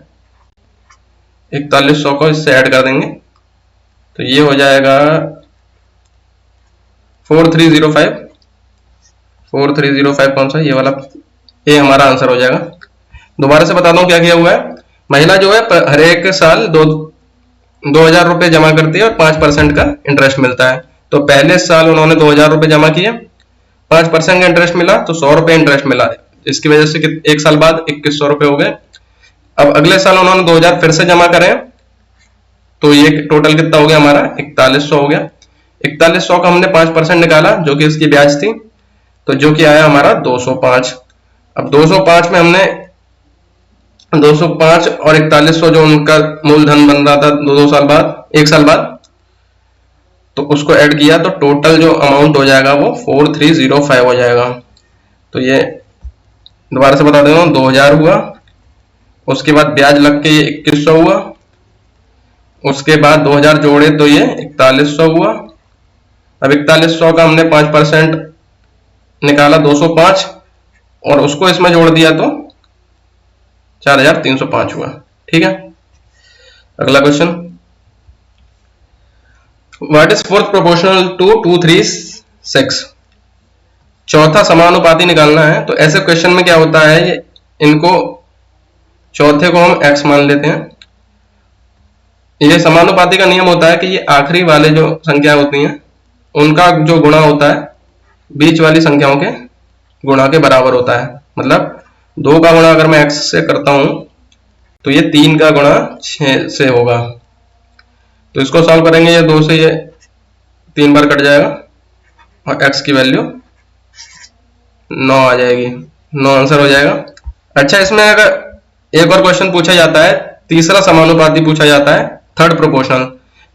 Speaker 1: 4100 को इससे ऐड कर देंगे, तो ये हो जाएगा 4305 कौन सा, ये वाला, ये हमारा आंसर हो जाएगा। दोबारा से बता दूं क्या किया हुआ है। महिला जो है हर एक साल 2000 रुपये जमा करती है और 5% का इंटरेस्ट मिलता है। तो पहले साल उन्होंने 2000 रुपये जमा किए, 5% का इंटरेस्ट मिला, तो 100 रुपये इंटरेस्ट मिला। इसकी वजह से एक साल बाद 2100 रुपये हो गए। अब अगले साल उन्होंने 2000 फिर से जमा करें, तो ये टोटल कितना हो गया हमारा, 4100 हो गया। 4100 का हमने 5% निकाला जो कि इसकी ब्याज थी, तो जो कि आया हमारा 205। अब 205 में हमने 205 और 4100 जो उनका मूलधन बन रहा था 2 साल बाद, 1 साल बाद, तो उसको ऐड किया तो टोटल जो अमाउंट हो जाएगा वो 4305 हो जाएगा। तो ये दोबारा से बता देता हूँ, 2000 हुआ, उसके बाद ब्याज लग के ये 2100 हुआ, उसके बाद 2000 जोड़े तो ये 4100 हुआ। अब 4100 का हमने 5% निकाला 205 और उसको इसमें जोड़ दिया तो 4305 हुआ। ठीक है, अगला question, what is fourth proportional to 236? चौथा समानुपाती निकालना है। तो ऐसे क्वेश्चन में क्या होता है, ये इनको चौथे को हम x मान लेते हैं। ये समानुपाती का नियम होता है कि ये आखिरी वाले जो संख्या होती हैं उनका जो गुणा होता है बीच वाली संख्याओं के गुणा के बराबर होता है। मतलब 2 का गुणा अगर मैं x से करता हूं तो ये 3 का गुणा 6 से होगा। तो इसको सॉल्व करेंगे, ये 2 से ये 3 बार कट जाएगा और x की वैल्यू 9 आ जाएगी, 9 आंसर हो जाएगा। अच्छा, इसमें अगर एक और क्वेश्चन पूछा जाता है, तीसरा समानुपाती पूछा जाता है, थर्ड प्रोपोर्शनल,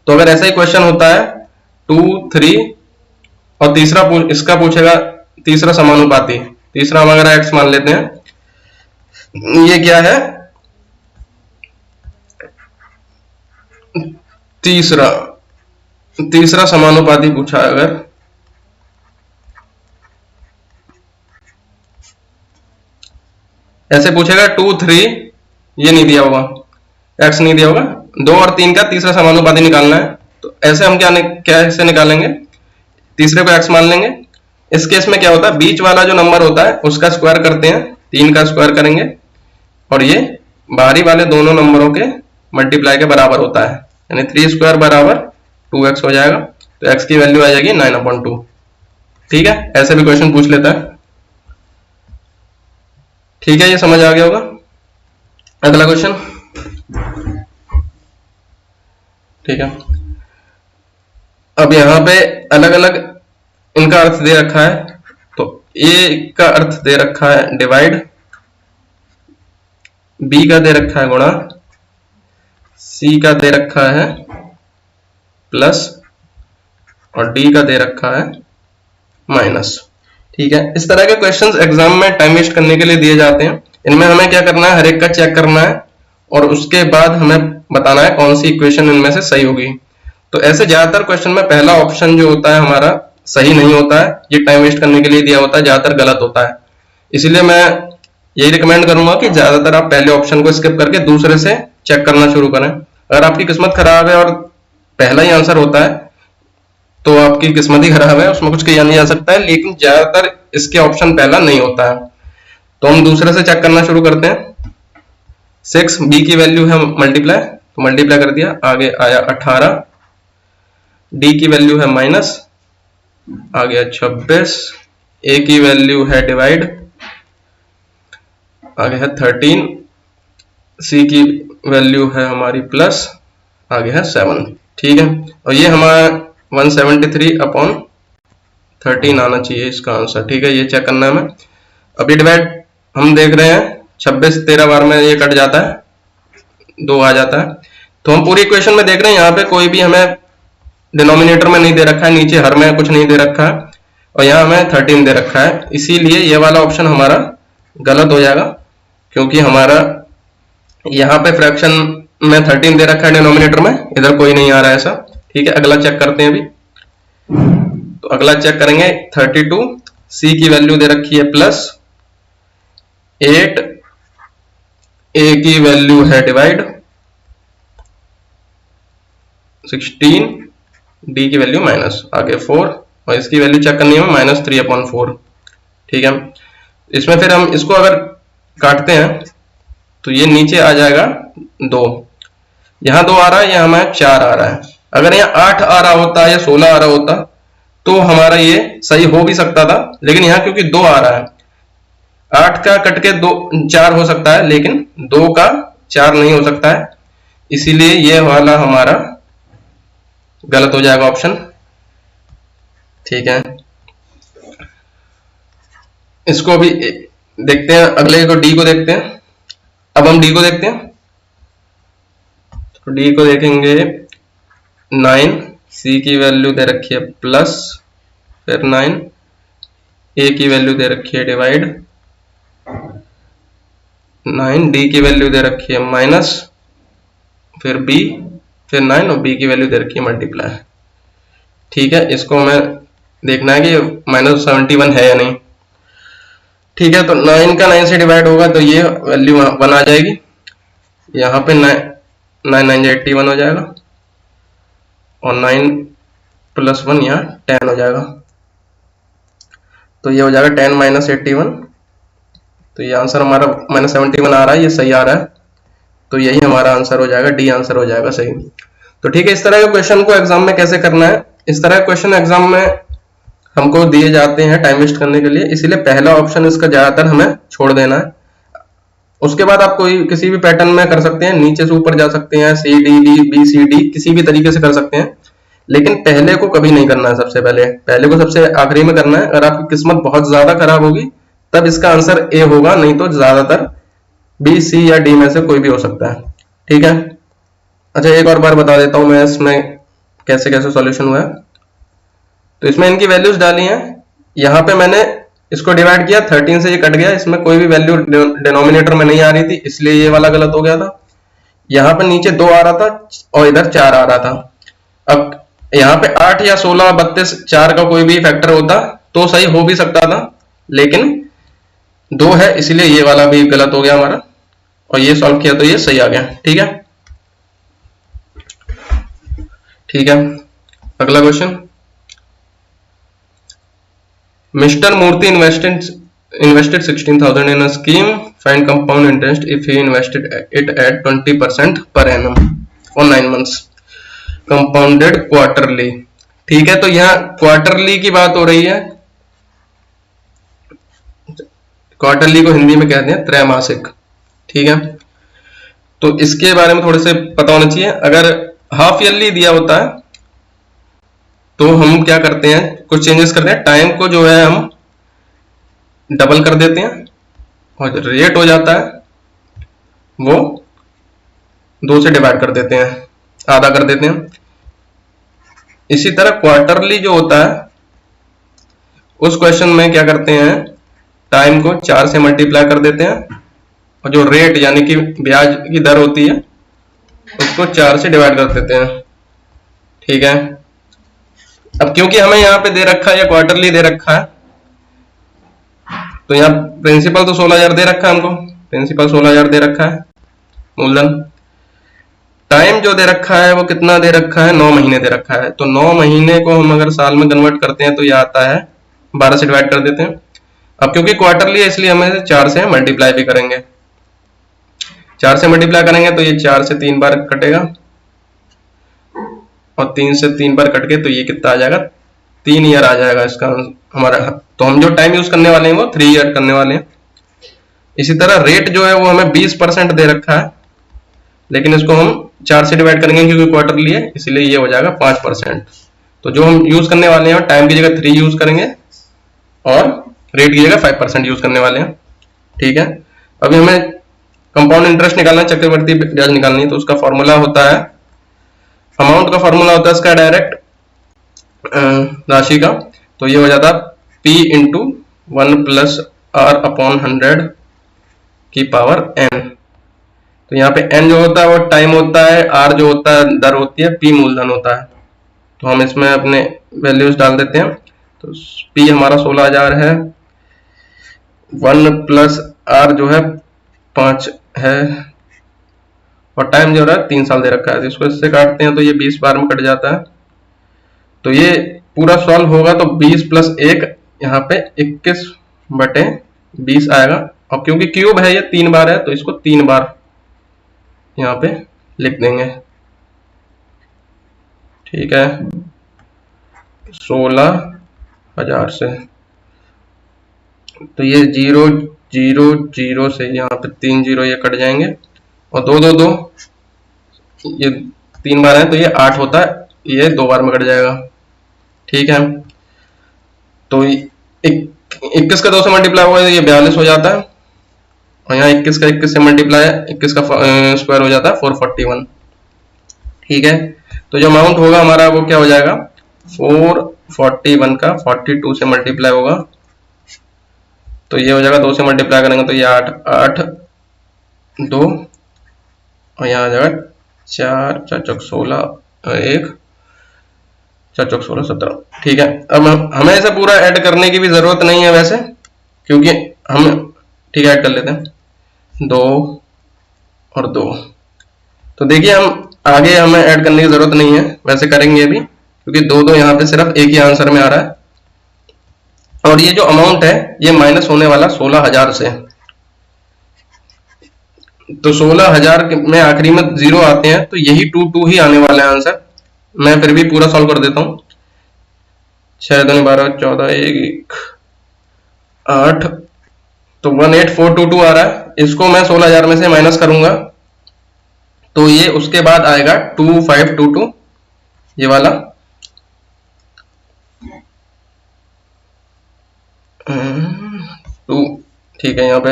Speaker 1: तो अगर ऐसा ही क्वेश्चन होता है 2, 3 और तीसरा इसका पूछेगा तीसरा समानुपाती, तीसरा हम अगर x मान लेते हैं, ये क्या है, तीसरा समानुपाती पूछा है अगर, ऐसे पूछेगा 2, 3, ये नहीं दिया होगा, x नहीं दिया होगा, 2 और 3 का तीसरा समानुपाती निकालना है। तो ऐसे हम कैसे निकालेंगे, तीसरे को x मान लेंगे। इस केस में क्या होता है, बीच वाला जो नंबर होता है उसका स्क्वायर करते हैं, 3 का स्क्वायर करेंगे और ये बाहरी वाले दोनों नंबरों के मल्टीप्लाई के बराबर होता है, यानी 3 स्क्वायर बराबर 2x हो जाएगा। तो x की वैल्यू आ जाएगी 9/2। ठीक है, ऐसे भी क्वेश्चन पूछ लेता है। ठीक है, ये समझ आ गया होगा। अगला क्वेश्चन, ठीक है, अब यहां पे अलग अलग इनका अर्थ दे रखा है। तो ए का अर्थ दे रखा है डिवाइड, बी का दे रखा है गुणा, सी का दे रखा है प्लस और डी का दे रखा है माइनस। ठीक है, इस तरह के क्वेश्चंस एग्जाम में टाइम वेस्ट करने के लिए दिए जाते हैं। इनमें हमें क्या करना है, हर एक का चेक करना है और उसके बाद हमें बताना है कौन सी इक्वेशन इनमें से सही होगी। तो ऐसे ज्यादातर क्वेश्चन में पहला ऑप्शन जो होता है हमारा सही नहीं होता है, ये टाइम वेस्ट करने के लिए दिया होता है, ज्यादातर गलत होता है। इसलिए मैं यही रिकमेंड करूंगा कि ज्यादातर आप पहले ऑप्शन को स्किप करके दूसरे से चेक करना शुरू करें। अगर आपकी किस्मत खराब है और पहला ही आंसर होता है तो आपकी किस्मत ही खराब है, उसमें कुछ किया नहीं जा सकता है, लेकिन ज्यादातर इसके ऑप्शन पहला नहीं होता है। तो हम दूसरे से चेक करना शुरू करते हैं। 6, बी की वैल्यू है मल्टीप्लाई, तो मल्टीप्लाई कर दिया, आगे आया 18, डी की वैल्यू है माइनस, आ गया 26, ए की वैल्यू है डिवाइड, आगे है 13, सी की वैल्यू है हमारी प्लस, आगे है 7। ठीक है, और ये हमारा 173/13 आना चाहिए इसका आंसर। ठीक है, ये चेक करना है हमें। अभी डिवाइड हम देख रहे हैं 26 13 बार में ये कट जाता है, 2 आ जाता है। तो हम पूरी इक्वेशन में देख रहे हैं, यहाँ पे कोई भी हमें डिनोमिनेटर में नहीं दे रखा है, नीचे हर में कुछ नहीं दे रखा है और यहाँ हमें 13 दे रखा है। इसीलिए ये वाला ऑप्शन हमारा गलत हो जाएगा, क्योंकि हमारा यहाँ पे फ्रैक्शन में 13 दे रखा है डिनोमिनेटर में, इधर कोई नहीं आ रहा है ऐसा। ठीक है, अगला चेक करते हैं अभी। तो अगला चेक करेंगे 32, सी की वैल्यू दे रखी है प्लस 8, ए की वैल्यू है डिवाइड 16, डी की वैल्यू माइनस, आगे 4 और इसकी वैल्यू चेक करनी है -3/4। ठीक है, इसमें फिर हम इसको अगर काटते हैं तो ये नीचे आ जाएगा 2, यहाँ 2 आ रहा है, यहाँ हमें 4 आ रहा है। अगर यहाँ 8 आ रहा होता या 16 आ रहा होता तो हमारा ये सही हो भी सकता था, लेकिन यहाँ क्योंकि 2 आ रहा है, 8 का कट के 2 4 हो सकता है, लेकिन 2 का 4 नहीं हो सकता है, इसीलिए ये वाला हमारा गलत हो जाएगा ऑप्शन। ठीक है, इसको अभी देखते हैं, अगले को डी को देखते हैं। अब हम डी को देखते हैं, तो डी को देखेंगे 9, सी की वैल्यू दे रखी है प्लस, फिर 9, ए की वैल्यू दे रखी है डिवाइड, 9 डी की वैल्यू दे रखी है माइनस, फिर बी, फिर 9 और बी की वैल्यू दे रखी है मल्टीप्लाई। ठीक है, इसको हमें देखना है कि -71 है या नहीं। ठीक है, तो 9 का 9 से डिवाइड होगा तो ये वैल्यू 1 आ जाएगी, यहाँ पे 9 9 81 हो जाएगा, और 9 + 1 यहाँ 10 हो जाएगा, तो ये हो जाएगा 10 - 81। तो ये आंसर हमारा -71 आ रहा है, ये सही आ रहा है, तो यही हमारा आंसर हो जाएगा, डी आंसर हो जाएगा सही। तो ठीक है, इस तरह के क्वेश्चन को एग्जाम में कैसे करना है, इस तरह के क्वेश्चन एग्जाम में हमको दिए जाते हैं टाइम वेस्ट करने के लिए, इसीलिए पहला ऑप्शन इसका ज्यादातर हमें छोड़ देना है। उसके बाद आप कोई किसी भी पैटर्न में कर सकते हैं, नीचे से ऊपर जा सकते हैं, C D D B C D किसी भी तरीके से कर सकते हैं, लेकिन पहले को कभी नहीं करना है। सबसे पहले को सबसे आखिरी में करना है। अगर आपकी किस्मत बहुत ज्यादा खराब होगी तब इसका आंसर ए होगा, नहीं तो ज्यादातर बी, सी या डी में से कोई भी हो सकता है। ठीक है, अच्छा एक और बार बता देता हूं मैं इसमें कैसे कैसे सॉल्यूशन हुआ है। तो इसमें इनकी वैल्यूज डाली हैं, यहाँ पे मैंने इसको डिवाइड किया, 13 से ये कट गया, इसमें कोई भी वैल्यू डिनोमिनेटर में नहीं आ रही थी, इसलिए ये वाला गलत हो गया था। यहाँ पे नीचे 2 आ रहा था और इधर 4 आ रहा था। अब यहाँ पे 8 या 16, 32, 4 का कोई भी फैक्टर होता तो सही हो भी सकता था, लेकिन 2 है इसलिए ये वाला भी गलत हो गया हमारा, और ये सॉल्व किया तो ये सही आ गया। ठीक है, ठीक है, अगला question. Mr. Murthy invested 16,000 in a scheme. Find compound interest if he invested it at 20% per annum for 9 months. Compounded quarterly. ठीक है, तो यहाँ क्वार्टरली की बात हो रही है। क्वार्टरली को हिंदी में कहते हैं त्रैमासिक। ठीक है, तो इसके बारे में थोड़े से पता होना चाहिए। अगर हाफ ईयरली दिया होता है तो हम क्या करते हैं, कुछ चेंजेस करते हैं, टाइम को जो है हम डबल कर देते हैं, और रेट हो जाता है वो 2 से डिवाइड कर देते हैं, आधा कर देते हैं। इसी तरह क्वार्टरली जो होता है उस क्वेश्चन में क्या करते हैं, टाइम को 4 से मल्टीप्लाई कर देते हैं, और जो रेट यानी कि ब्याज की दर होती है उसको 4 से डिवाइड कर देते हैं। ठीक है, अब क्योंकि हमें यहाँ पे दे रखा है या क्वार्टरली दे रखा है, तो यहाँ प्रिंसिपल तो 16,000 दे रखा है हमको, प्रिंसिपल 16,000 दे रखा है मूलधन। टाइम जो दे रखा है वो कितना दे रखा है, 9 महीने दे रखा है। तो 9 महीने को हम अगर साल में कन्वर्ट करते हैं तो ये आता है 12 से डिवाइड कर देते हैं। अब क्योंकि क्वार्टरली है इसलिए हमें 4 से मल्टीप्लाई भी करेंगे, 4 से मल्टीप्लाई करेंगे तो ये 4 से 3 बार कटेगा, और 3 से 3 बार कट के तो ये कितना आ जाएगा, 3 ईयर आ जाएगा इसका हमारा। तो हम जो टाइम यूज करने वाले हैं वो 3 ईयर करने वाले हैं। इसी तरह रेट जो है वो हमें 20% दे रखा है, लेकिन इसको हम 4 से डिवाइड करेंगे क्योंकि क्वार्टरली है, इसलिए ये हो जाएगा 5%। तो जो हम यूज करने वाले हैं टाइम की जगह 3 यूज करेंगे और रेट की जगह 5% यूज करने वाले हैं। ठीक है, अभी हमें कंपाउंड इंटरेस्ट निकालना है, चक्रवर्ती ब्याज निकालनी है, तो उसका फॉर्मूला होता है, अमाउंट का फॉर्मूला होता है इसका डायरेक्ट राशि का, तो ये हो जाता है P × 1 + R/100 की पावर n। तो यहाँ पे n जो होता है वो टाइम होता है, r जो होता है दर होती है, p मूलधन होता है। तो हम इसमें अपने वैल्यूज डाल देते हैं। तो p हमारा 16,000 है, 1 + r जो है 5 है, और टाइम जो है 3 साल दे रखा है। इसको इससे काटते हैं तो ये 20 बार में कट जाता है। तो ये पूरा सॉल्व होगा तो 20 + 1 यहाँ पे 21/20 आएगा, और क्योंकि क्यूब है ये 3 बार है तो इसको 3 बार यहाँ पे लिख देंगे। ठीक है, 16,000 से। तो ये 0 0 0 से यहाँ पे 3 0 ये कट जाएंगे और 2 2 2 ये 3 बार है तो ये 8 होता है, ये 2 बार में कट जाएगा। ठीक है, तो 21 का 2 से मल्टीप्लाई होगा ये 42 हो जाता है और यहाँ 21 का 21 से मल्टीप्लाई 21 का स्क्वायर हो जाता है 441। ठीक है, तो जो अमाउंट होगा हमारा वो क्या हो जाएगा, 441 का 42 से मल्टीप्लाई होगा तो ये हो जाएगा, 2 से मल्टीप्लाई करेंगे तो ये 8 8 2 और यहाँ आ जाएगा 4 4 चौक 16 1 4 चौक 16 17। ठीक है, अब हमें इसे पूरा ऐड करने की भी जरूरत नहीं है वैसे, क्योंकि हम ठीक है ऐड कर लेते हैं 2 और 2। तो देखिए हम आगे हमें ऐड करने की जरूरत नहीं है, वैसे करेंगे अभी, क्योंकि 2 2 यहाँ पे सिर्फ एक ही आंसर में आ रहा है और ये जो अमाउंट है ये माइनस होने वाला 16,000 से। तो 16,000 में आखिरी में 0 आते हैं तो यही 2 2 ही आने वाला है आंसर। मैं फिर भी पूरा सॉल्व कर देता हूं। 6 2 12 14 1 8 तो 18422 आ रहा है। इसको मैं 16,000 में से माइनस करूंगा तो ये उसके बाद आएगा 2522 ये वाला। ठीक है, यहाँ पे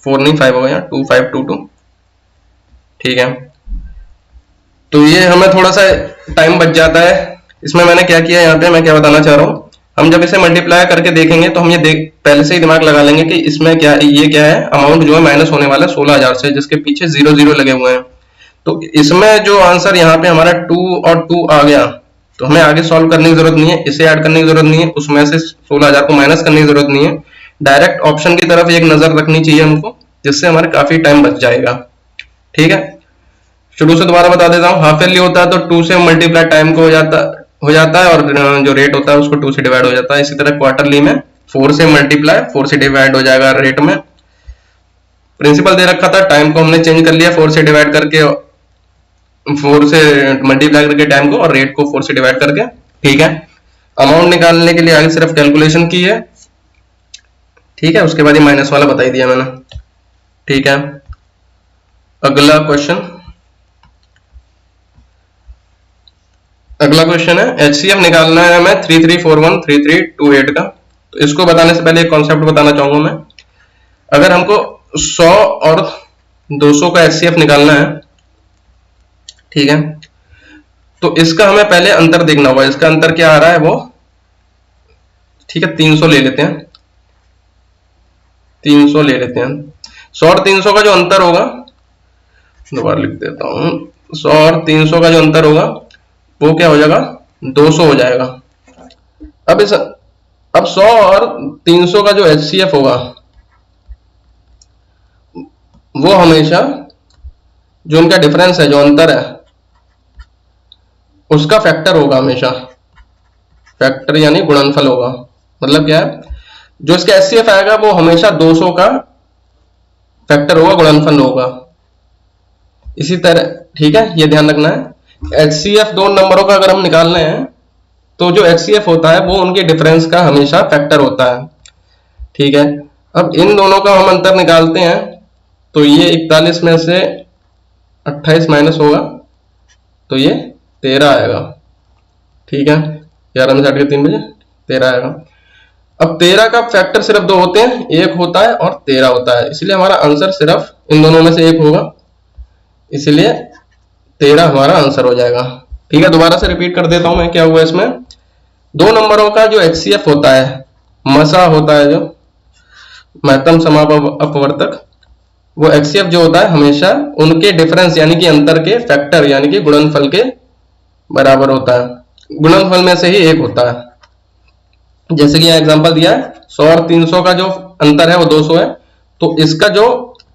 Speaker 1: 4 नहीं 5 होगा, यहाँ 2522। ठीक है, तो ये हमें थोड़ा सा टाइम बच जाता है। इसमें मैंने क्या किया, यहाँ पे मैं क्या बताना चाह रहा हूँ, हम जब इसे मल्टीप्लाई करके देखेंगे तो हम ये पहले से ही दिमाग लगा लेंगे कि इसमें क्या ये क्या है, अमाउंट जो है माइनस होने वाला है 16,000 से, जिसके पीछे 0 0 लगे हुए हैं। तो इसमें जो आंसर यहाँ पे हमारा 2 और 2 आ गया तो हमें आगे सॉल्व करने की जरूरत नहीं है, इसे ऐड करने की जरूरत नहीं है, उसमें से 16,000 को माइनस करने की जरूरत नहीं है। डायरेक्ट ऑप्शन की तरफ एक नजर रखनी चाहिए हमको, जिससे हमारे काफी टाइम बच जाएगा। ठीक है, शुरू से दोबारा बता देता हूँ। हाफ वैल्यू होता है तो 2 से मल्टीप्लाई टाइम को हो जाता है और जो रेट होता है उसको 2 से डिवाइड हो जाता है। इसी तरह क्वार्टरली में 4 से मल्टीप्लाई 4 से डिवाइड हो जाएगा रेट में। प्रिंसिपल दे रखा था, टाइम को हमने चेंज कर लिया, 4 से डिवाइड करके 4 से मल्टीप्लाई करके टाइम को और रेट को 4 से डिवाइड करके। ठीक है, अमाउंट निकालने के लिए आगे सिर्फ कैलकुलेशन की है। ठीक है, उसके बाद ये माइनस वाला बता ही दिया मैंने। ठीक है, अगला क्वेश्चन है एचसीएफ निकालना है हमें 33413328 का। तो इसको बताने से पहले एक कॉन्सेप्ट बताना चाहूंगा मैं। अगर हमको 100 और 200 का एचसीएफ निकालना है, ठीक है, तो इसका हमें पहले अंतर देखना होगा। इसका अंतर क्या आ रहा है वो, ठीक है, 300 ले लेते हैं। 300 ले लेते हैं। 100 और 300 का जो अंतर होगा, दोबारा लिख देता हूं, 100 और 300 का जो अंतर होगा वो क्या हो जाएगा, 200 हो जाएगा। अब 100 और 300 का जो एचसीएफ होगा वो हमेशा जो उनका डिफरेंस है, जो अंतर है, उसका फैक्टर होगा हमेशा। फैक्टर यानी गुणनफल होगा। मतलब क्या है, जो इसका एचसीएफ आएगा वो हमेशा 200 का फैक्टर होगा, गुणनफल होगा। इसी तरह, ठीक है, ये ध्यान रखना है। एचसीएफ दो नंबरों का अगर हम निकालने हैं तो जो एचसीएफ होता है वो उनके डिफरेंस का हमेशा फैक्टर होता है। ठीक है, अब इन दोनों का हम अंतर निकालते हैं तो ये 41 में से 28 माइनस होगा तो ये 13 आएगा। ठीक है, 11 में से 8 के 3 बजे 13 आएगा। अब 13 का फैक्टर सिर्फ 2 होते हैं, 1 होता है और 13 होता है, इसलिए हमारा आंसर सिर्फ इन दोनों में से 1 होगा, इसलिए 13 हमारा आंसर हो जाएगा। ठीक है, दोबारा से रिपीट कर देता हूं मैं क्या हुआ इसमें। दो नंबरों का जो एचसीएफ होता है, मसा होता है जो महत्तम समापवर्तक, वो एचसीएफ जो होता है हमेशा उनके डिफरेंस यानी कि अंतर के फैक्टर यानी कि गुणनफल के बराबर होता है। गुणनफल में से ही 1 होता है। जैसे कि यहाँ एग्जांपल दिया है, 100 और 300 का जो अंतर है वो 200 है, तो इसका जो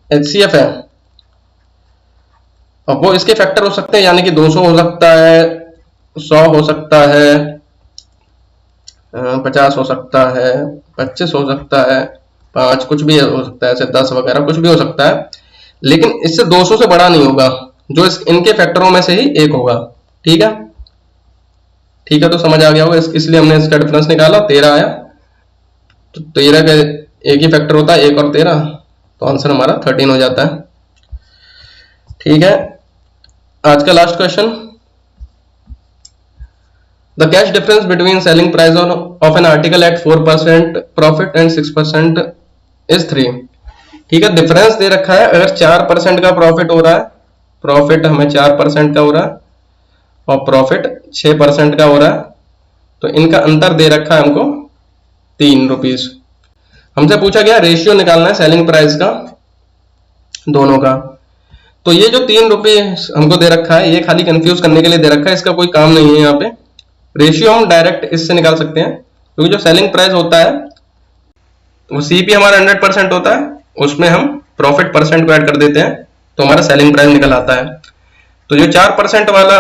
Speaker 1: एचसीएफ है अब वो इसके फैक्टर हो सकते हैं, यानी कि 200 हो सकता है, 100 हो सकता है, 50 हो सकता है, 25 हो सकता है, 5 कुछ भी हो सकता है, ऐसे 10 वगैरह कुछ भी हो सकता है, लेकिन इससे 200 से बड़ा नहीं होगा। जो इनके फैक्टरों में से ही 1 होगा। ठीक है, ठीक है, तो समझ आ गया होगा, इसलिए हमने इसका डिफरेंस निकाला, 13 आया। तो 13 का एक ही फैक्टर होता है, 1 और 13, तो आंसर हमारा 13 हो जाता है। ठीक है, आज का last question, the cash difference between selling price of an article at 4% profit and 6% is 3। ठीक है, डिफरेंस दे रखा है, अगर 4% का प्रॉफिट हो रहा है, प्रॉफिट हमें 4% का हो रहा है और प्रॉफिट 6% का हो रहा है, तो इनका अंतर दे रखा है हमको 3 रुपीज। हमसे पूछा गया रेशियो निकालना है सेलिंग प्राइस का दोनों का। तो ये जो 3 रुपये हमको दे रखा है, ये खाली कंफ्यूज करने के लिए दे रखा है, इसका कोई काम नहीं है। यहाँ पे रेशियो हम डायरेक्ट इससे निकाल सकते हैं, क्योंकि जो सेलिंग प्राइस होता है वो सीपी हमारा 100% होता है, उसमें हम प्रॉफिट परसेंट को ऐड कर देते हैं, तो हमारा सेलिंग प्राइस निकल आता है। तो जो 4% वाला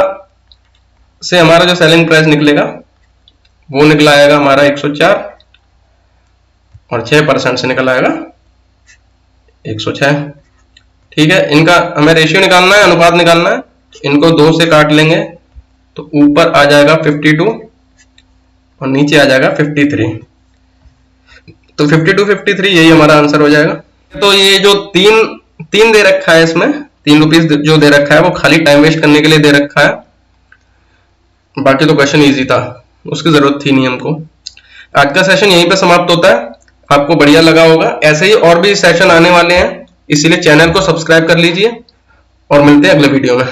Speaker 1: से हमारा जो सेलिंग प्राइस निकलेगा वो निकला आएगा हमारा 104 और 6% से निकल आएगा 106। ठीक है, इनका हमें रेशियो निकालना है, अनुपात निकालना है, इनको 2 से काट लेंगे तो ऊपर आ जाएगा 52 और नीचे आ जाएगा 53। तो 52-53 यही हमारा आंसर हो जाएगा। तो ये जो तीन दे रखा है, इसमें 3 रुपीज जो दे रखा है वो खाली टाइम वेस्ट करने के लिए दे रखा है, बाकी तो क्वेश्चन इजी था, उसकी जरूरत थी नहीं हमको। आज का सेशन यहीं पे समाप्त होता है, आपको बढ़िया लगा होगा। ऐसे ही और भी सेशन आने वाले हैं, इसीलिए चैनल को सब्सक्राइब कर लीजिए और मिलते हैं अगले वीडियो में।